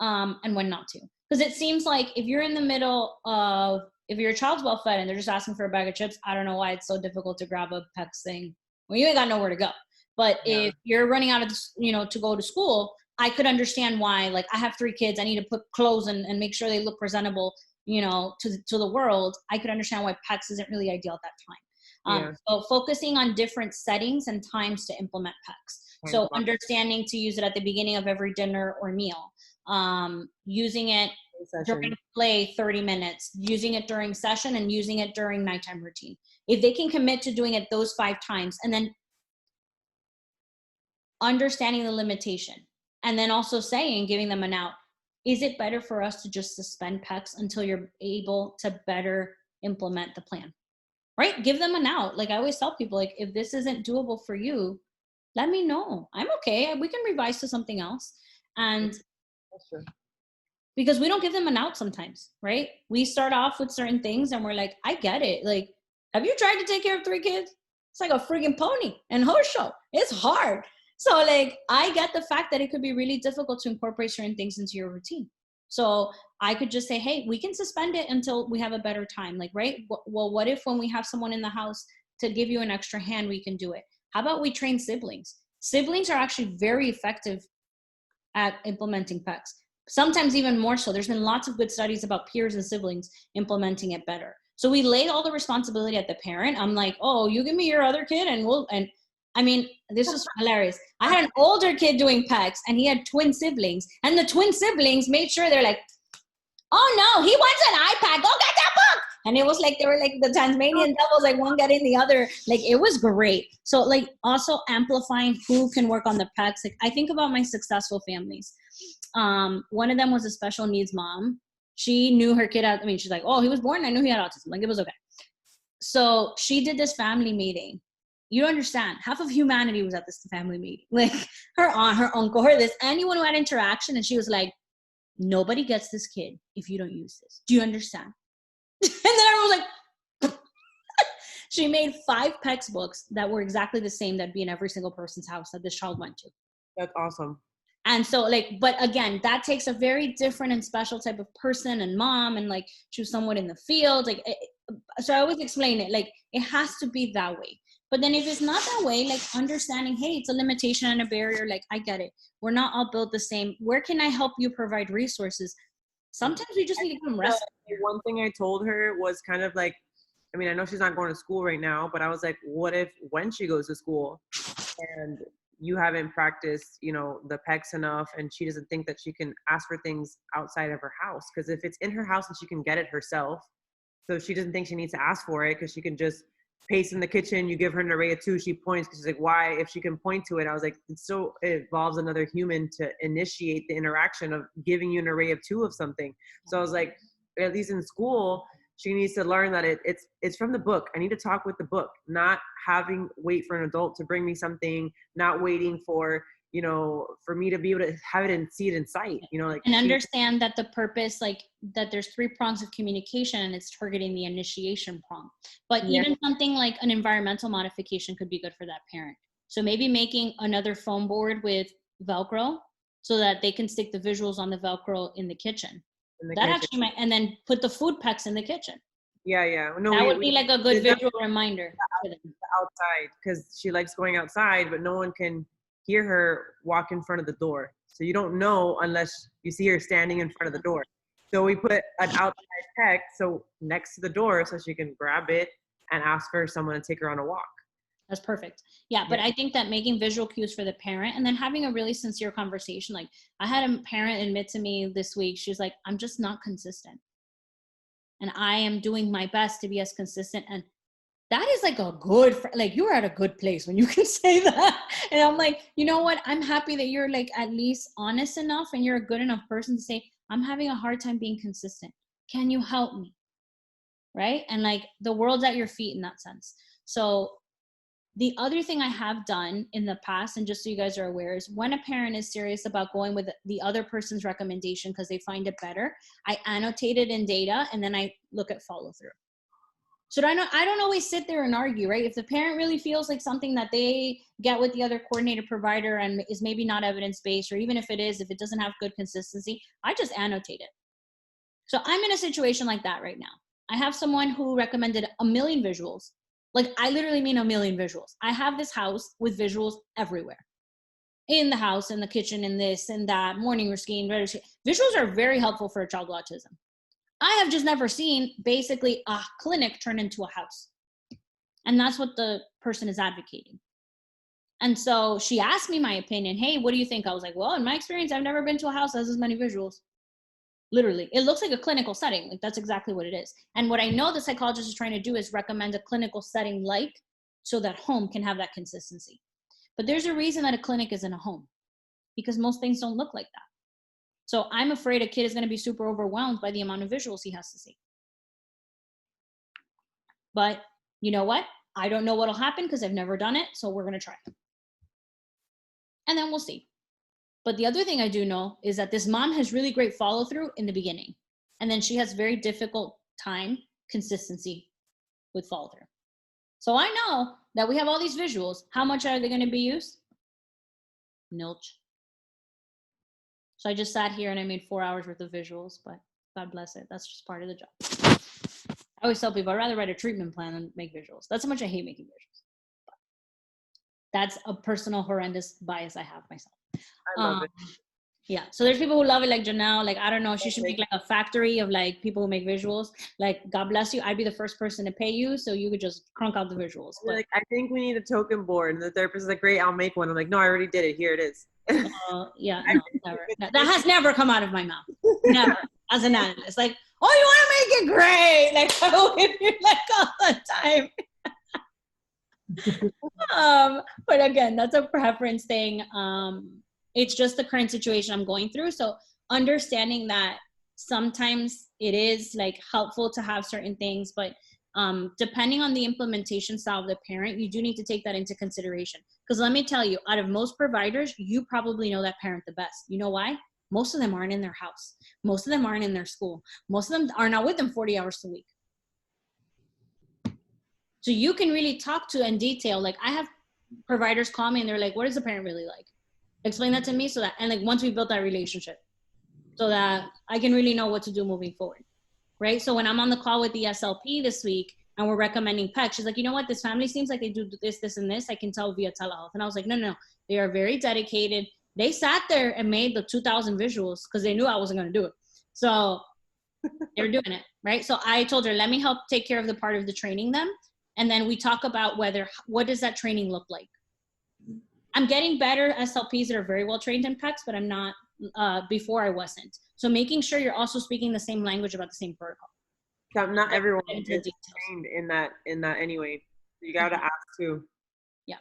and when not to. Because it seems like if you're in the middle of, if your child's well fed and they're just asking for a bag of chips, I don't know why it's so difficult to grab a PEX thing. Well, you ain't got nowhere to go. But if you're running out of, to go to school, I could understand why, like, I have 3 kids. I need to put clothes and make sure they look presentable, to the world. I could understand why PEX isn't really ideal at that time. So focusing on different settings and times to implement PEX. So understanding to use it at the beginning of every dinner or meal, using it during play 30 minutes, using it during session, and using it during nighttime routine. If they can commit to doing it those 5 times, and then understanding the limitation, and then also giving them an out. Is it better for us to just suspend PEX until you're able to better implement the plan? Right? Give them an out. Like I always tell people, like, if this isn't doable for you, let me know. I'm okay. We can revise to something else. And because we don't give them an out sometimes, right? We start off with certain things and we're like, I get it. Like, have you tried to take care of 3 kids? It's like a freaking pony and horse show. It's hard. So like, I get the fact that it could be really difficult to incorporate certain things into your routine. So I could just say, hey, we can suspend it until we have a better time. Like, right? Well, what if when we have someone in the house to give you an extra hand, we can do it? How about we train siblings? Siblings are actually very effective at implementing PEX. Sometimes even more so. There's been lots of good studies about peers and siblings implementing it better. So we lay all the responsibility at the parent. I'm like, oh, you give me your other kid and I mean, this is hilarious. I had an older kid doing PEX and he had twin siblings, and the twin siblings made sure they're like, oh no, he wants an iPad, go get that book. And it was like, they were like the Tasmanian devils, like one getting the other. Like, it was great. So like also amplifying who can work on the PEX. Like I think about my successful families. One of them was a special needs mom. She knew her kid out. I mean, she's like, oh, he was born, I knew he had autism. Like, it was okay. So she did this family meeting. You don't understand. Half of humanity was at this family meeting. Like her aunt, her uncle, her this, anyone who had interaction. And she was like, nobody gets this kid if you don't use this. Do you understand? And then everyone was like, she made 5 PEX books that were exactly the same that'd be in every single person's house that this child went to. That's awesome. And so like, but again, that takes a very different and special type of person and mom. And like, she was somewhat in the field. Like, so I always explain it, like, it has to be that way. But then if it's not that way, like understanding, hey, it's a limitation and a barrier. Like, I get it. We're not all built the same. Where can I help you provide resources? Sometimes we just need to give them rest. One thing I told her was kind of like, I mean, I know she's not going to school right now, but I was like, what if when she goes to school and you haven't practiced, the PEX enough, and she doesn't think that she can ask for things outside of her house? Because if it's in her house and she can get it herself, so she doesn't think she needs to ask for it because she can just pace in the kitchen, you give her an array of 2, she points because she's like, why? If she can point to it, I was like, it involves another human to initiate the interaction of giving you an array of 2 of something. So I was like, at least in school, she needs to learn that it's from the book. I need to talk with the book, not wait for an adult to bring me something, not waiting for, for me to be able to have it and see it in sight, like. And understand that the purpose, like that there's 3 prongs of communication and it's targeting the initiation prong. But even something like an environmental modification could be good for that parent. So maybe making another foam board with Velcro so that they can stick the visuals on the Velcro in the kitchen. in the That kitchen. actually might, and then put the food packs in the kitchen. Yeah. No, That would be like a good did that visual reminder for them. outside because she likes going outside, but no one can hear her walk in front of the door. So you don't know unless you see her standing in front of the door. So we put an outside tech so next to the door so she can grab it and ask for someone to take her on a walk. That's perfect. Yeah, but I think that making visual cues for the parent and then having a really sincere conversation. Like I had a parent admit to me this week, she's like, I'm just not consistent. And I am doing my best to be as consistent. And that is like a good, like you're at a good place when you can say that. And I'm like, you know what? I'm happy that you're like at least honest enough and you're a good enough person to say, I'm having a hard time being consistent. Can you help me? Right? And like the world's at your feet in that sense. So the other thing I have done in the past, and just so you guys are aware, is when a parent is serious about going with the other person's recommendation because they find it better, I annotate it in data and then I look at follow through. So I don't always sit there and argue, right? If the parent really feels like something that they get with the other coordinated provider and is maybe not evidence-based, or even if it is, if it doesn't have good consistency, I just annotate it. So I'm in a situation like that right now. I have someone who recommended 1 million visuals. Like I literally mean 1 million visuals. I have this house with visuals everywhere. In the house, in the kitchen, in this and that, morning routine. Visuals are very helpful for a child with autism. I have just never seen basically a clinic turn into a house. And that's what the person is advocating. And so she asked me my opinion. Hey, what do you think? I was like, well, in my experience, I've never been to a house that has as many visuals. Literally, it looks like a clinical setting. Like that's exactly what it is. And what I know the psychologist is trying to do is recommend a clinical setting like so that home can have that consistency. But there's a reason that a clinic is in a home because most things don't look like that. So I'm afraid a kid is going to be super overwhelmed by the amount of visuals he has to see. But you know what? I don't know what'll happen because I've never done it. So we're going to try. And then we'll see. But the other thing I do know is that this mom has really great follow through in the beginning. And then she has very difficult time consistency with follow through. So I know that we have all these visuals. How much are they going to be used? Nilch. So I just sat here and I made 4 hours worth of visuals, but God bless it. That's just part of the job. I always tell people I'd rather write a treatment plan than make visuals. That's how much I hate making visuals. But that's a personal horrendous bias I have myself. I love it. Yeah. So there's people who love it like Janelle. Like, I don't know, she should make like a factory of like people who make visuals. Like, God bless you. I'd be the first person to pay you so you could just crunk out the visuals. But, like, I think we need a token board. And the therapist is like, great, I'll make one. I'm like, no, I already did it. Here it is. yeah, no, never. That has never come out of my mouth. Never. As an analyst. Like, oh, you want to make it great. Like, I will give you like all the time. But again, that's a preference thing. It's just the current situation I'm going through. So understanding that sometimes it is like helpful to have certain things, but depending on the implementation style of the parent, you do need to take that into consideration. Because let me tell you, out of most providers, you probably know that parent the best. You know why? Most of them aren't in their house. Most of them aren't in their school. Most of them are not with them 40 hours a week. So you can really talk to in detail. Like I have providers call me and they're like, what is the parent really like? Explain that to me so that, and like once we built that relationship so that I can really know what to do moving forward. Right. So when I'm on the call with the SLP this week and we're recommending PEC, she's like, you know what? This family seems like they do this, this, and this. I can tell via telehealth. And I was like, no. They are very dedicated. They sat there and made the 2,000 visuals because they knew I wasn't going to do it. So they're doing it. Right. So I told her, let me help take care of the part of the training them. And then we talk about what does that training look like? I'm getting better SLPs that are very well trained in PECs, but I'm not, before I wasn't. So making sure you're also speaking the same language about the same protocol. Not everyone is trained in that anyway. You got to ask too. Yeah.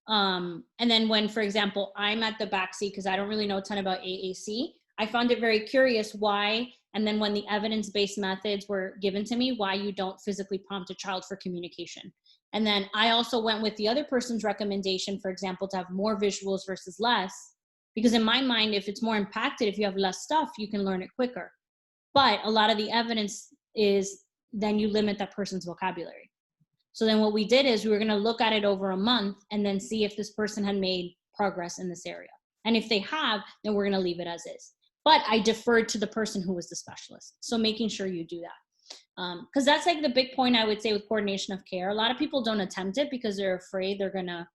And then when, for example, I'm at the backseat because I don't really know a ton about AAC, I found it very curious why, and then when the evidence-based methods were given to me, why you don't physically prompt a child for communication. And then I also went with the other person's recommendation, for example, to have more visuals versus less, because in my mind, if it's more impacted, if you have less stuff, you can learn it quicker. But a lot of the evidence is then you limit that person's vocabulary. So then what we did is we were going to look at it over a month and then see if this person had made progress in this area. And if they have, then we're going to leave it as is. but I deferred to the person who was the specialist. So making sure you do that. Because that's like the big point I would say with coordination of care. A lot of people don't attempt it because they're afraid they're going to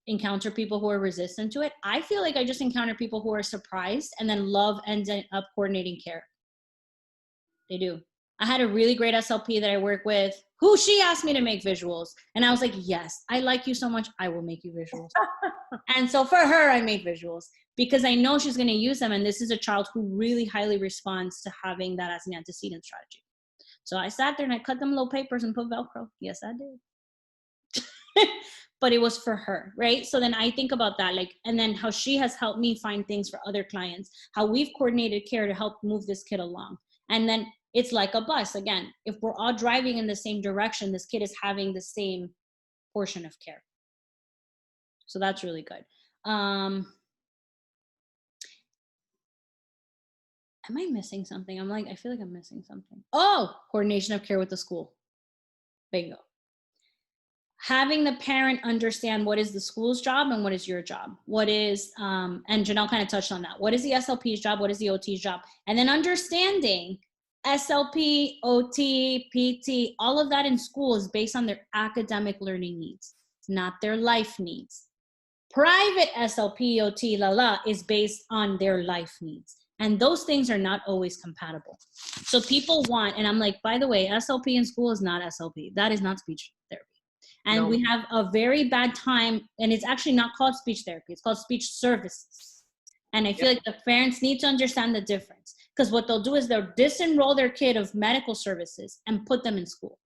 encounter people who are resistant to it. I feel like I just encounter people who are surprised and then love ending up coordinating care. They do. I had a really great SLP that I work with who she asked me to make visuals. And I was like, yes, I like you so much. I will make you visuals. And so for her, I made visuals because I know she's going to use them. And this is a child who really highly responds to having that as an antecedent strategy. So I sat there and I cut them little papers and put Velcro. Yes, I did. But it was for her, right? So then I think about that, like, and then how she has helped me find things for other clients, how we've coordinated care to help move this kid along. And then it's like a bus. Again, if we're all driving in the same direction, this kid is having the same portion of care. So that's really good. Am I missing something? I feel like I'm missing something. Oh, coordination of care with the school. Bingo. Having the parent understand what is the school's job and what is your job. What is, and Janelle kind of touched on that. What is the SLP's job? What is the OT's job? And then understanding SLP, OT, PT, all of that in school is based on their academic learning needs, not their life needs. Private SLP, OT, is based on their life needs. And those things are not always compatible. So people want, and I'm like, by the way, SLP in school is not SLP. That is not speech therapy. And we have a very bad time, and it's actually not called speech therapy. It's called speech services. And I feel like the parents need to understand the difference, because what they'll do is they'll disenroll their kid of medical services and put them in school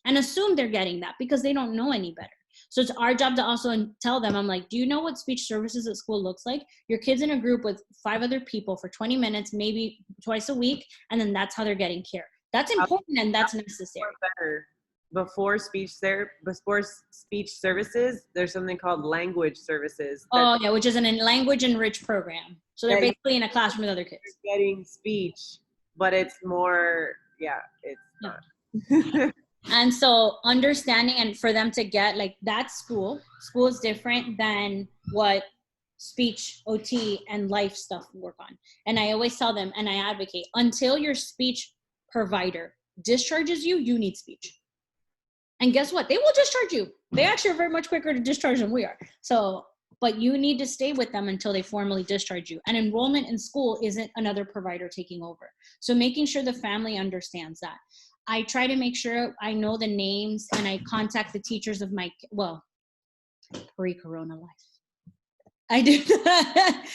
and assume they're getting that because they don't know any better. So it's our job to also tell them, I'm like, do you know what speech services at school looks like? Your kid's in a group with 5 other people for 20 minutes, maybe twice a week, and then that's how they're getting care. That's important and that's necessary. Before speech services, there's something called language services. Oh yeah, which is a language enriched program. So they're basically in a classroom with other kids. Getting speech, but it's more, it's not. And so understanding, and for them to get like that school is different than what speech, OT, and life stuff work on. And I always tell them, and I advocate, until your speech provider discharges you, you need speech. And guess what? They will discharge you. They actually are very much quicker to discharge than we are. So, but you need to stay with them until they formally discharge you. And enrollment in school isn't another provider taking over. So making sure the family understands that. I try to make sure I know the names and I contact the teachers of my, pre-corona life. I do that.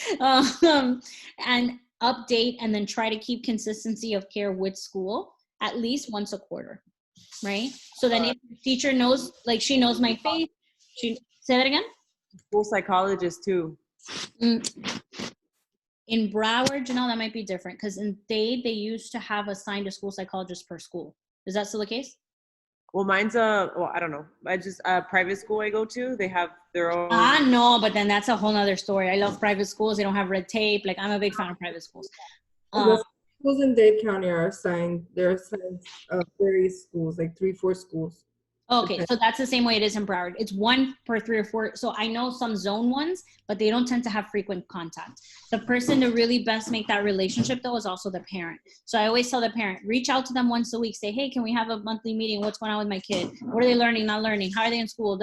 And update and then try to keep consistency of care with school at least once a quarter, right? So then if the teacher knows, like she knows my face, say that again? School psychologist too. In Broward, Janelle, that might be different because in Dade, they used to have assigned a school psychologist per school. Is that still the case? Well, mine's I don't know. I just private school I go to. They have their own. No, but then that's a whole nother story. I love private schools. They don't have red tape. Like I'm a big fan of private schools. Schools in Dade County are assigned. They're assigned various schools, like 3-4 schools. Okay, so that's the same way it is in Broward. It's 1 per 3 or 4. So I know some zone ones, but they don't tend to have frequent contact. The person to really best make that relationship, though, is also the parent. So I always tell the parent, reach out to them once a week. Say, hey, can we have a monthly meeting? What's going on with my kid? What are they learning, not learning? How are they in school?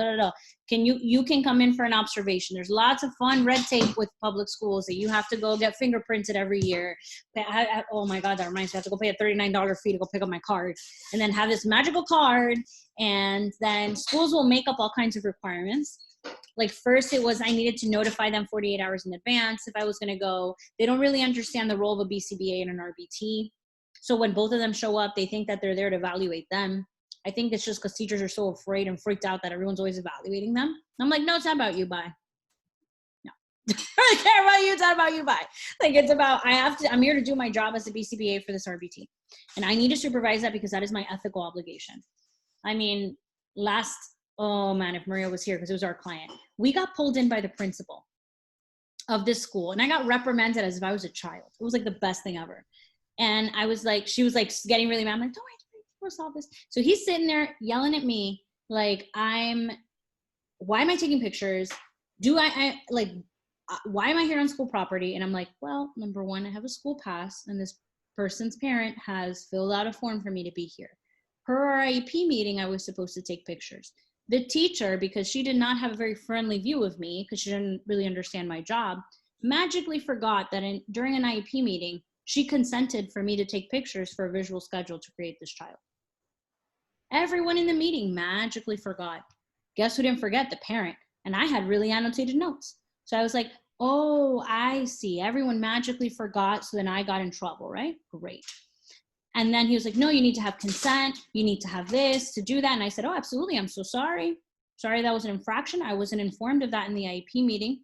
Can you can come in for an observation. There's lots of fun red tape with public schools that you have to go get fingerprinted every year. Oh my God, that reminds me. I have to go pay a $39 fee to go pick up my card and then have this magical card. And then schools will make up all kinds of requirements. Like first it was, I needed to notify them 48 hours in advance if I was going to go. They don't really understand the role of a BCBA and an RBT. So when both of them show up, they think that they're there to evaluate them. I think it's just because teachers are so afraid and freaked out that everyone's always evaluating them. I'm like, no, it's not about you, bye. No. I don't care about you, it's not about you, bye. Like it's about, I'm here to do my job as a BCBA for this RBT. And I need to supervise that because that is my ethical obligation. I mean, if Maria was here because it was our client, we got pulled in by the principal of this school and I got reprimanded as if I was a child. It was like the best thing ever. And I was like, she was like getting really mad. I'm like, don't worry, we'll solve this. So he's sitting there yelling at me like why am I taking pictures? why am I here on school property? And I'm like, well, number one, I have a school pass, and this person's parent has filled out a form for me to be here. Per our IEP meeting, I was supposed to take pictures. The teacher, because she did not have a very friendly view of me, because she didn't really understand my job, magically forgot that during an IEP meeting, she consented for me to take pictures for a visual schedule to create this child. Everyone in the meeting magically forgot. Guess who didn't forget? The parent. And I had really annotated notes. So I was like, oh, I see. Everyone magically forgot, so then I got in trouble, right? Great. And then he was like, no, you need to have consent. You need to have this to do that. And I said, oh, absolutely. I'm so sorry. Sorry, that was an infraction. I wasn't informed of that in the IEP meeting.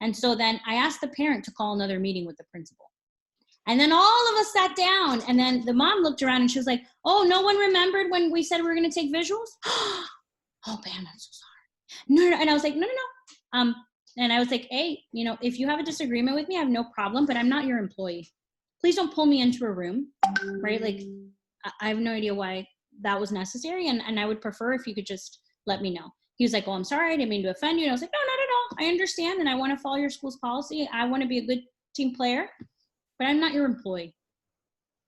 And so then I asked the parent to call another meeting with the principal. And then all of us sat down, and then the mom looked around and she was like, oh, no one remembered when we said we were going to take visuals? Oh, Pam, I'm so sorry. No. And I was like, no. And I was like, hey, if you have a disagreement with me, I have no problem, but I'm not your employee. Please don't pull me into a room, right? Like, I have no idea why that was necessary. And I would prefer if you could just let me know. He was like, oh, I'm sorry. I didn't mean to offend you. And I was like, no, not at all. I understand. And I want to follow your school's policy. I want to be a good team player, but I'm not your employee.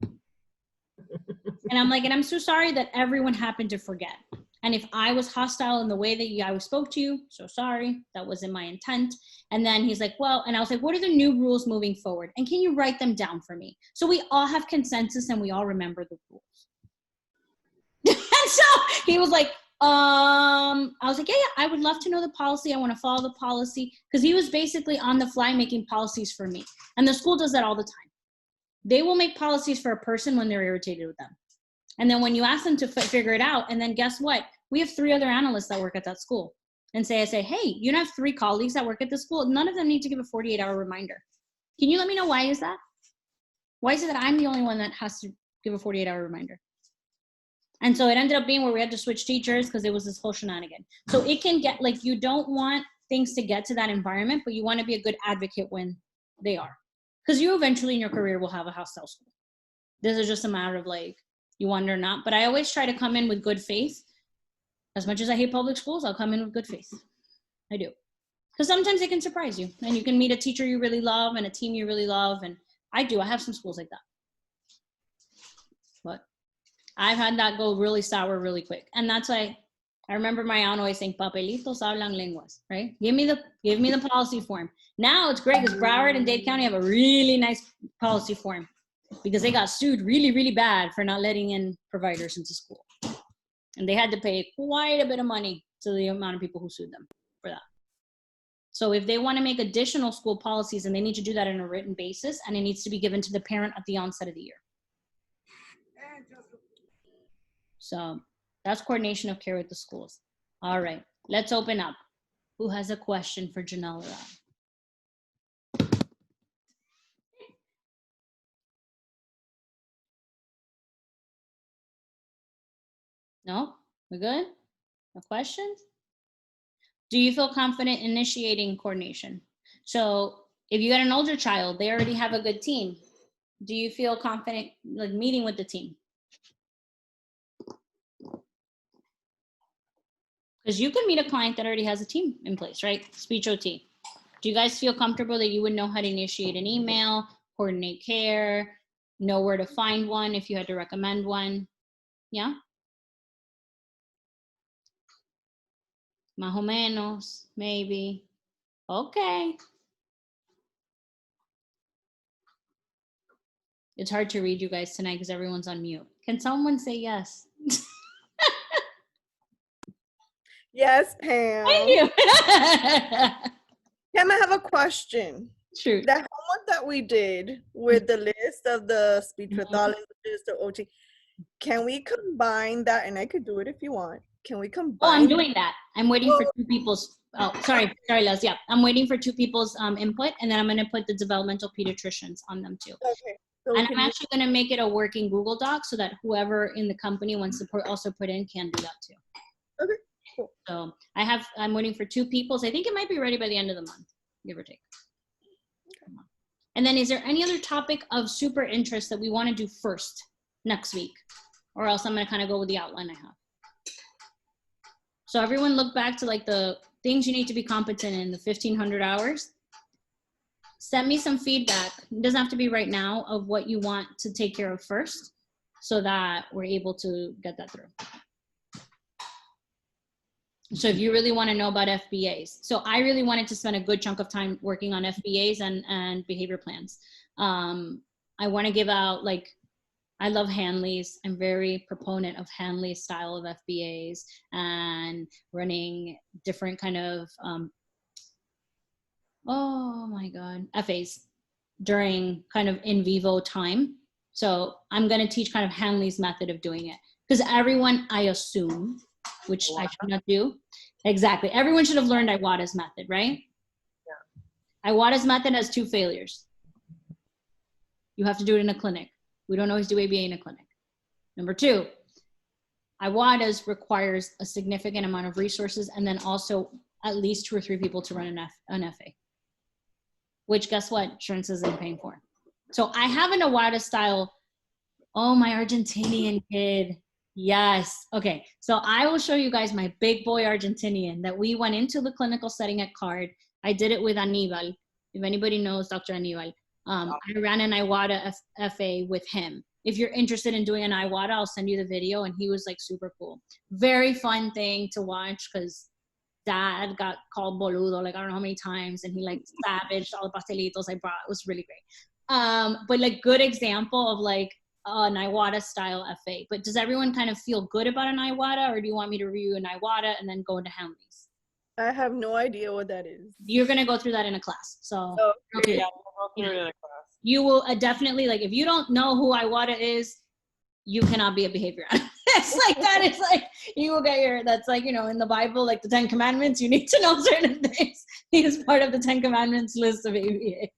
And I'm like, and I'm so sorry that everyone happened to forget. And if I was hostile in the way that I spoke to you, so sorry, that wasn't my intent. And then he's like, well, and I was like, what are the new rules moving forward? And can you write them down for me? So we all have consensus and we all remember the rules. And so he was like, I was like, yeah, I would love to know the policy. I want to follow the policy. Because he was basically on the fly making policies for me. And the school does that all the time. They will make policies for a person when they're irritated with them. And then when you ask them to figure it out, and then guess what? We have 3 other analysts that work at that school. And I say, hey, you have 3 colleagues that work at the school. None of them need to give a 48-hour reminder. Can you let me know why is that? Why is it that I'm the only one that has to give a 48-hour reminder? And so it ended up being where we had to switch teachers because it was this whole shenanigan. So it can get, like, you don't want things to get to that environment, but you want to be a good advocate when they are. Because you eventually in your career will have a hostile school. This is just a matter of, like, you want it or not. But I always try to come in with good faith. As much as I hate public schools, I'll come in with good faith. I do. Because sometimes it can surprise you. And you can meet a teacher you really love and a team you really love. And I do. I have some schools like that. But I've had that go really sour really quick. And that's why I remember my aunt always saying, papelitos hablan lenguas, right? Give me the policy form. Now it's great because Broward and Dade County have a really nice policy form because they got sued really, really bad for not letting in providers into school. And they had to pay quite a bit of money to the amount of people who sued them for that. So if they want to make additional school policies, and they need to do that on a written basis, and it needs to be given to the parent at the onset of the year. So that's coordination of care with the schools. All right, let's open up. Who has a question for Janella? No? We're good? No questions? Do you feel confident initiating coordination? So if you got an older child, they already have a good team. Do you feel confident like meeting with the team? Because you can meet a client that already has a team in place, right? Speech OT. Do you guys feel comfortable that you would know how to initiate an email, coordinate care, know where to find one if you had to recommend one? Yeah? Más o menos, maybe. Okay. It's hard to read you guys tonight because everyone's on mute. Can someone say yes? Yes, Pam. Thank you. Pam, I have a question. True. That homework that we did with the list of the speech pathologists, the OT, can we combine that? And I could do it if you want. Can we combine? Oh, I'm doing that. I'm waiting for 2 people's. Oh, sorry, Les. Yeah, I'm waiting for 2 people's input, and then I'm going to put the developmental pediatricians on them too. Okay. So and I'm actually going to make it a working Google Doc so that whoever in the company wants to also put in can do that too. Okay. Cool. So I'm waiting for 2 people. So I think it might be ready by the end of the month, give or take. Okay. And then is there any other topic of super interest that we want to do first next week? Or else I'm going to kind of go with the outline I have. So everyone look back to like the things you need to be competent in, the 1,500 hours. send me some feedback. It doesn't have to be right now, of what you want to take care of first, so that we're able to get that through. So if you really want to know about FBAs, so I really wanted to spend a good chunk of time working on FBAs and behavior plans. I want to give out, like, I love Handleys. I'm very proponent of Handley's style of FBAs and running different kind of, oh my God, FAs during kind of in vivo time. So I'm going to teach kind of Handley's method of doing it, because everyone, I assume, which I should not do. Exactly. Everyone should have learned Iwata's method, right? Yeah. Iwata's method has 2 failures. You have to do it in a clinic. We don't always do ABA in a clinic. Number 2, Iwata's requires a significant amount of resources, and then also at least 2 or 3 people to run an FA, which, guess what? Insurance isn't paying for. So I have an Iwata style. Oh, my Argentinian kid. Yes. Okay. So I will show you guys my big boy Argentinian that we went into the clinical setting at CARD. I did it with Aníbal. If anybody knows Dr. Aníbal, I ran an Iwata FA with him. If you're interested in doing an Iwata, I'll send you the video. And he was like super cool. Very fun thing to watch, because dad got called boludo, like I don't know how many times, and he like savaged all the pastelitos I brought. It was really great. But like, good example of like an Iwata style FA. But does everyone kind of feel good about an Iwata, or do you want me to review an Iwata and then go into Handleys? I have no idea what that is. You're going to go through that in a class. So, okay. Yeah, we'll go through it in a class. You will definitely, like, if you don't know who Iwata is, you cannot be a behavior analyst. Like that. It's like, you will get that's like, you know, in the Bible, like the 10 Commandments, you need to know certain things. It's part of the 10 Commandments list of ABA.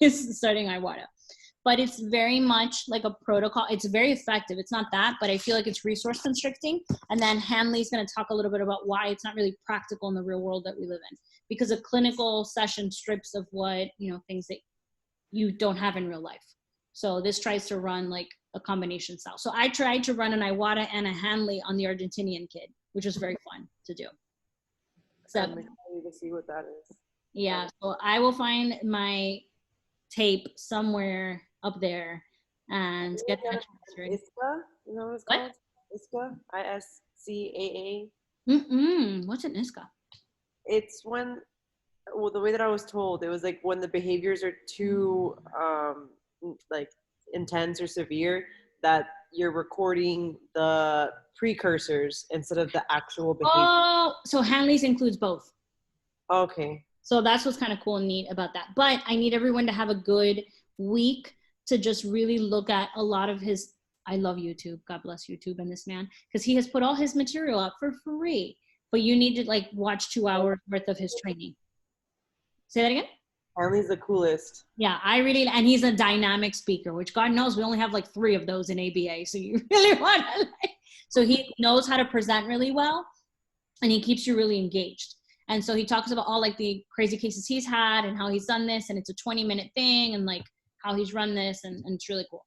Is starting Iwata. But it's very much like a protocol. It's very effective. It's not that, but I feel like it's resource constricting. And then Handley's going to talk a little bit about why it's not really practical in the real world that we live in, because a clinical session strips of what, you know, things that you don't have in real life. So this tries to run like a combination style. So I tried to run an Iwata and a Handley on the Argentinian kid, which was very fun to do. So I'm excited to see what that is. Yeah. So I will find my tape somewhere up there and get that. ISCA, you know what it's called? ISCA, ISCAA. What's an ISCA? It's when, well, the way that I was told, it was like when the behaviors are too like intense or severe, that you're recording the precursors instead of the actual behavior. Oh, so Handley's includes both. Okay. So that's what's kind of cool and neat about that. But I need everyone to have a good week to just really look at a lot of his, I love YouTube, God bless YouTube and this man, because he has put all his material up for free. But you need to like watch 2 hours worth of his training. Say that again? Handley's the coolest. Yeah, I really, and he's a dynamic speaker, which God knows we only have like 3 of those in ABA. So you really want to so he knows how to present really well, and he keeps you really engaged. And so he talks about all like the crazy cases he's had and how he's done this, and it's a 20-minute thing, and like how he's run this, and it's really cool.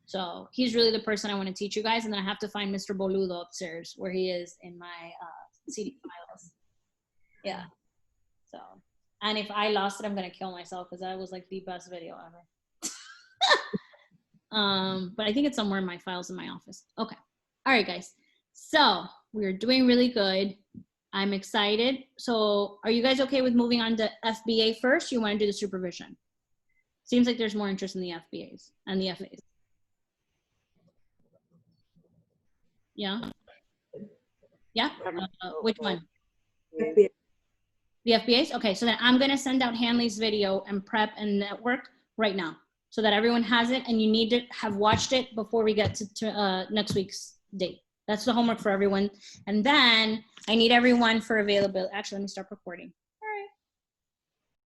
So he's really the person I want to teach you guys. And then I have to find Mr. Boludo upstairs where he is in my CD files. Yeah. So, and if I lost it, I'm going to kill myself, because that was like the best video ever. But I think it's somewhere in my files in my office. Okay. All right, guys. So we're doing really good. I'm excited. So are you guys okay with moving on to FBA first? You want to do the supervision? Seems like there's more interest in the FBAs and the FAs. Yeah? Yeah? Which one? FBA. The FBAs? Okay, so then I'm going to send out Handley's video and prep and network right now so that everyone has it, and you need to have watched it before we get to next week's date. That's the homework for everyone. And then I need everyone for availability. Actually, let me start recording.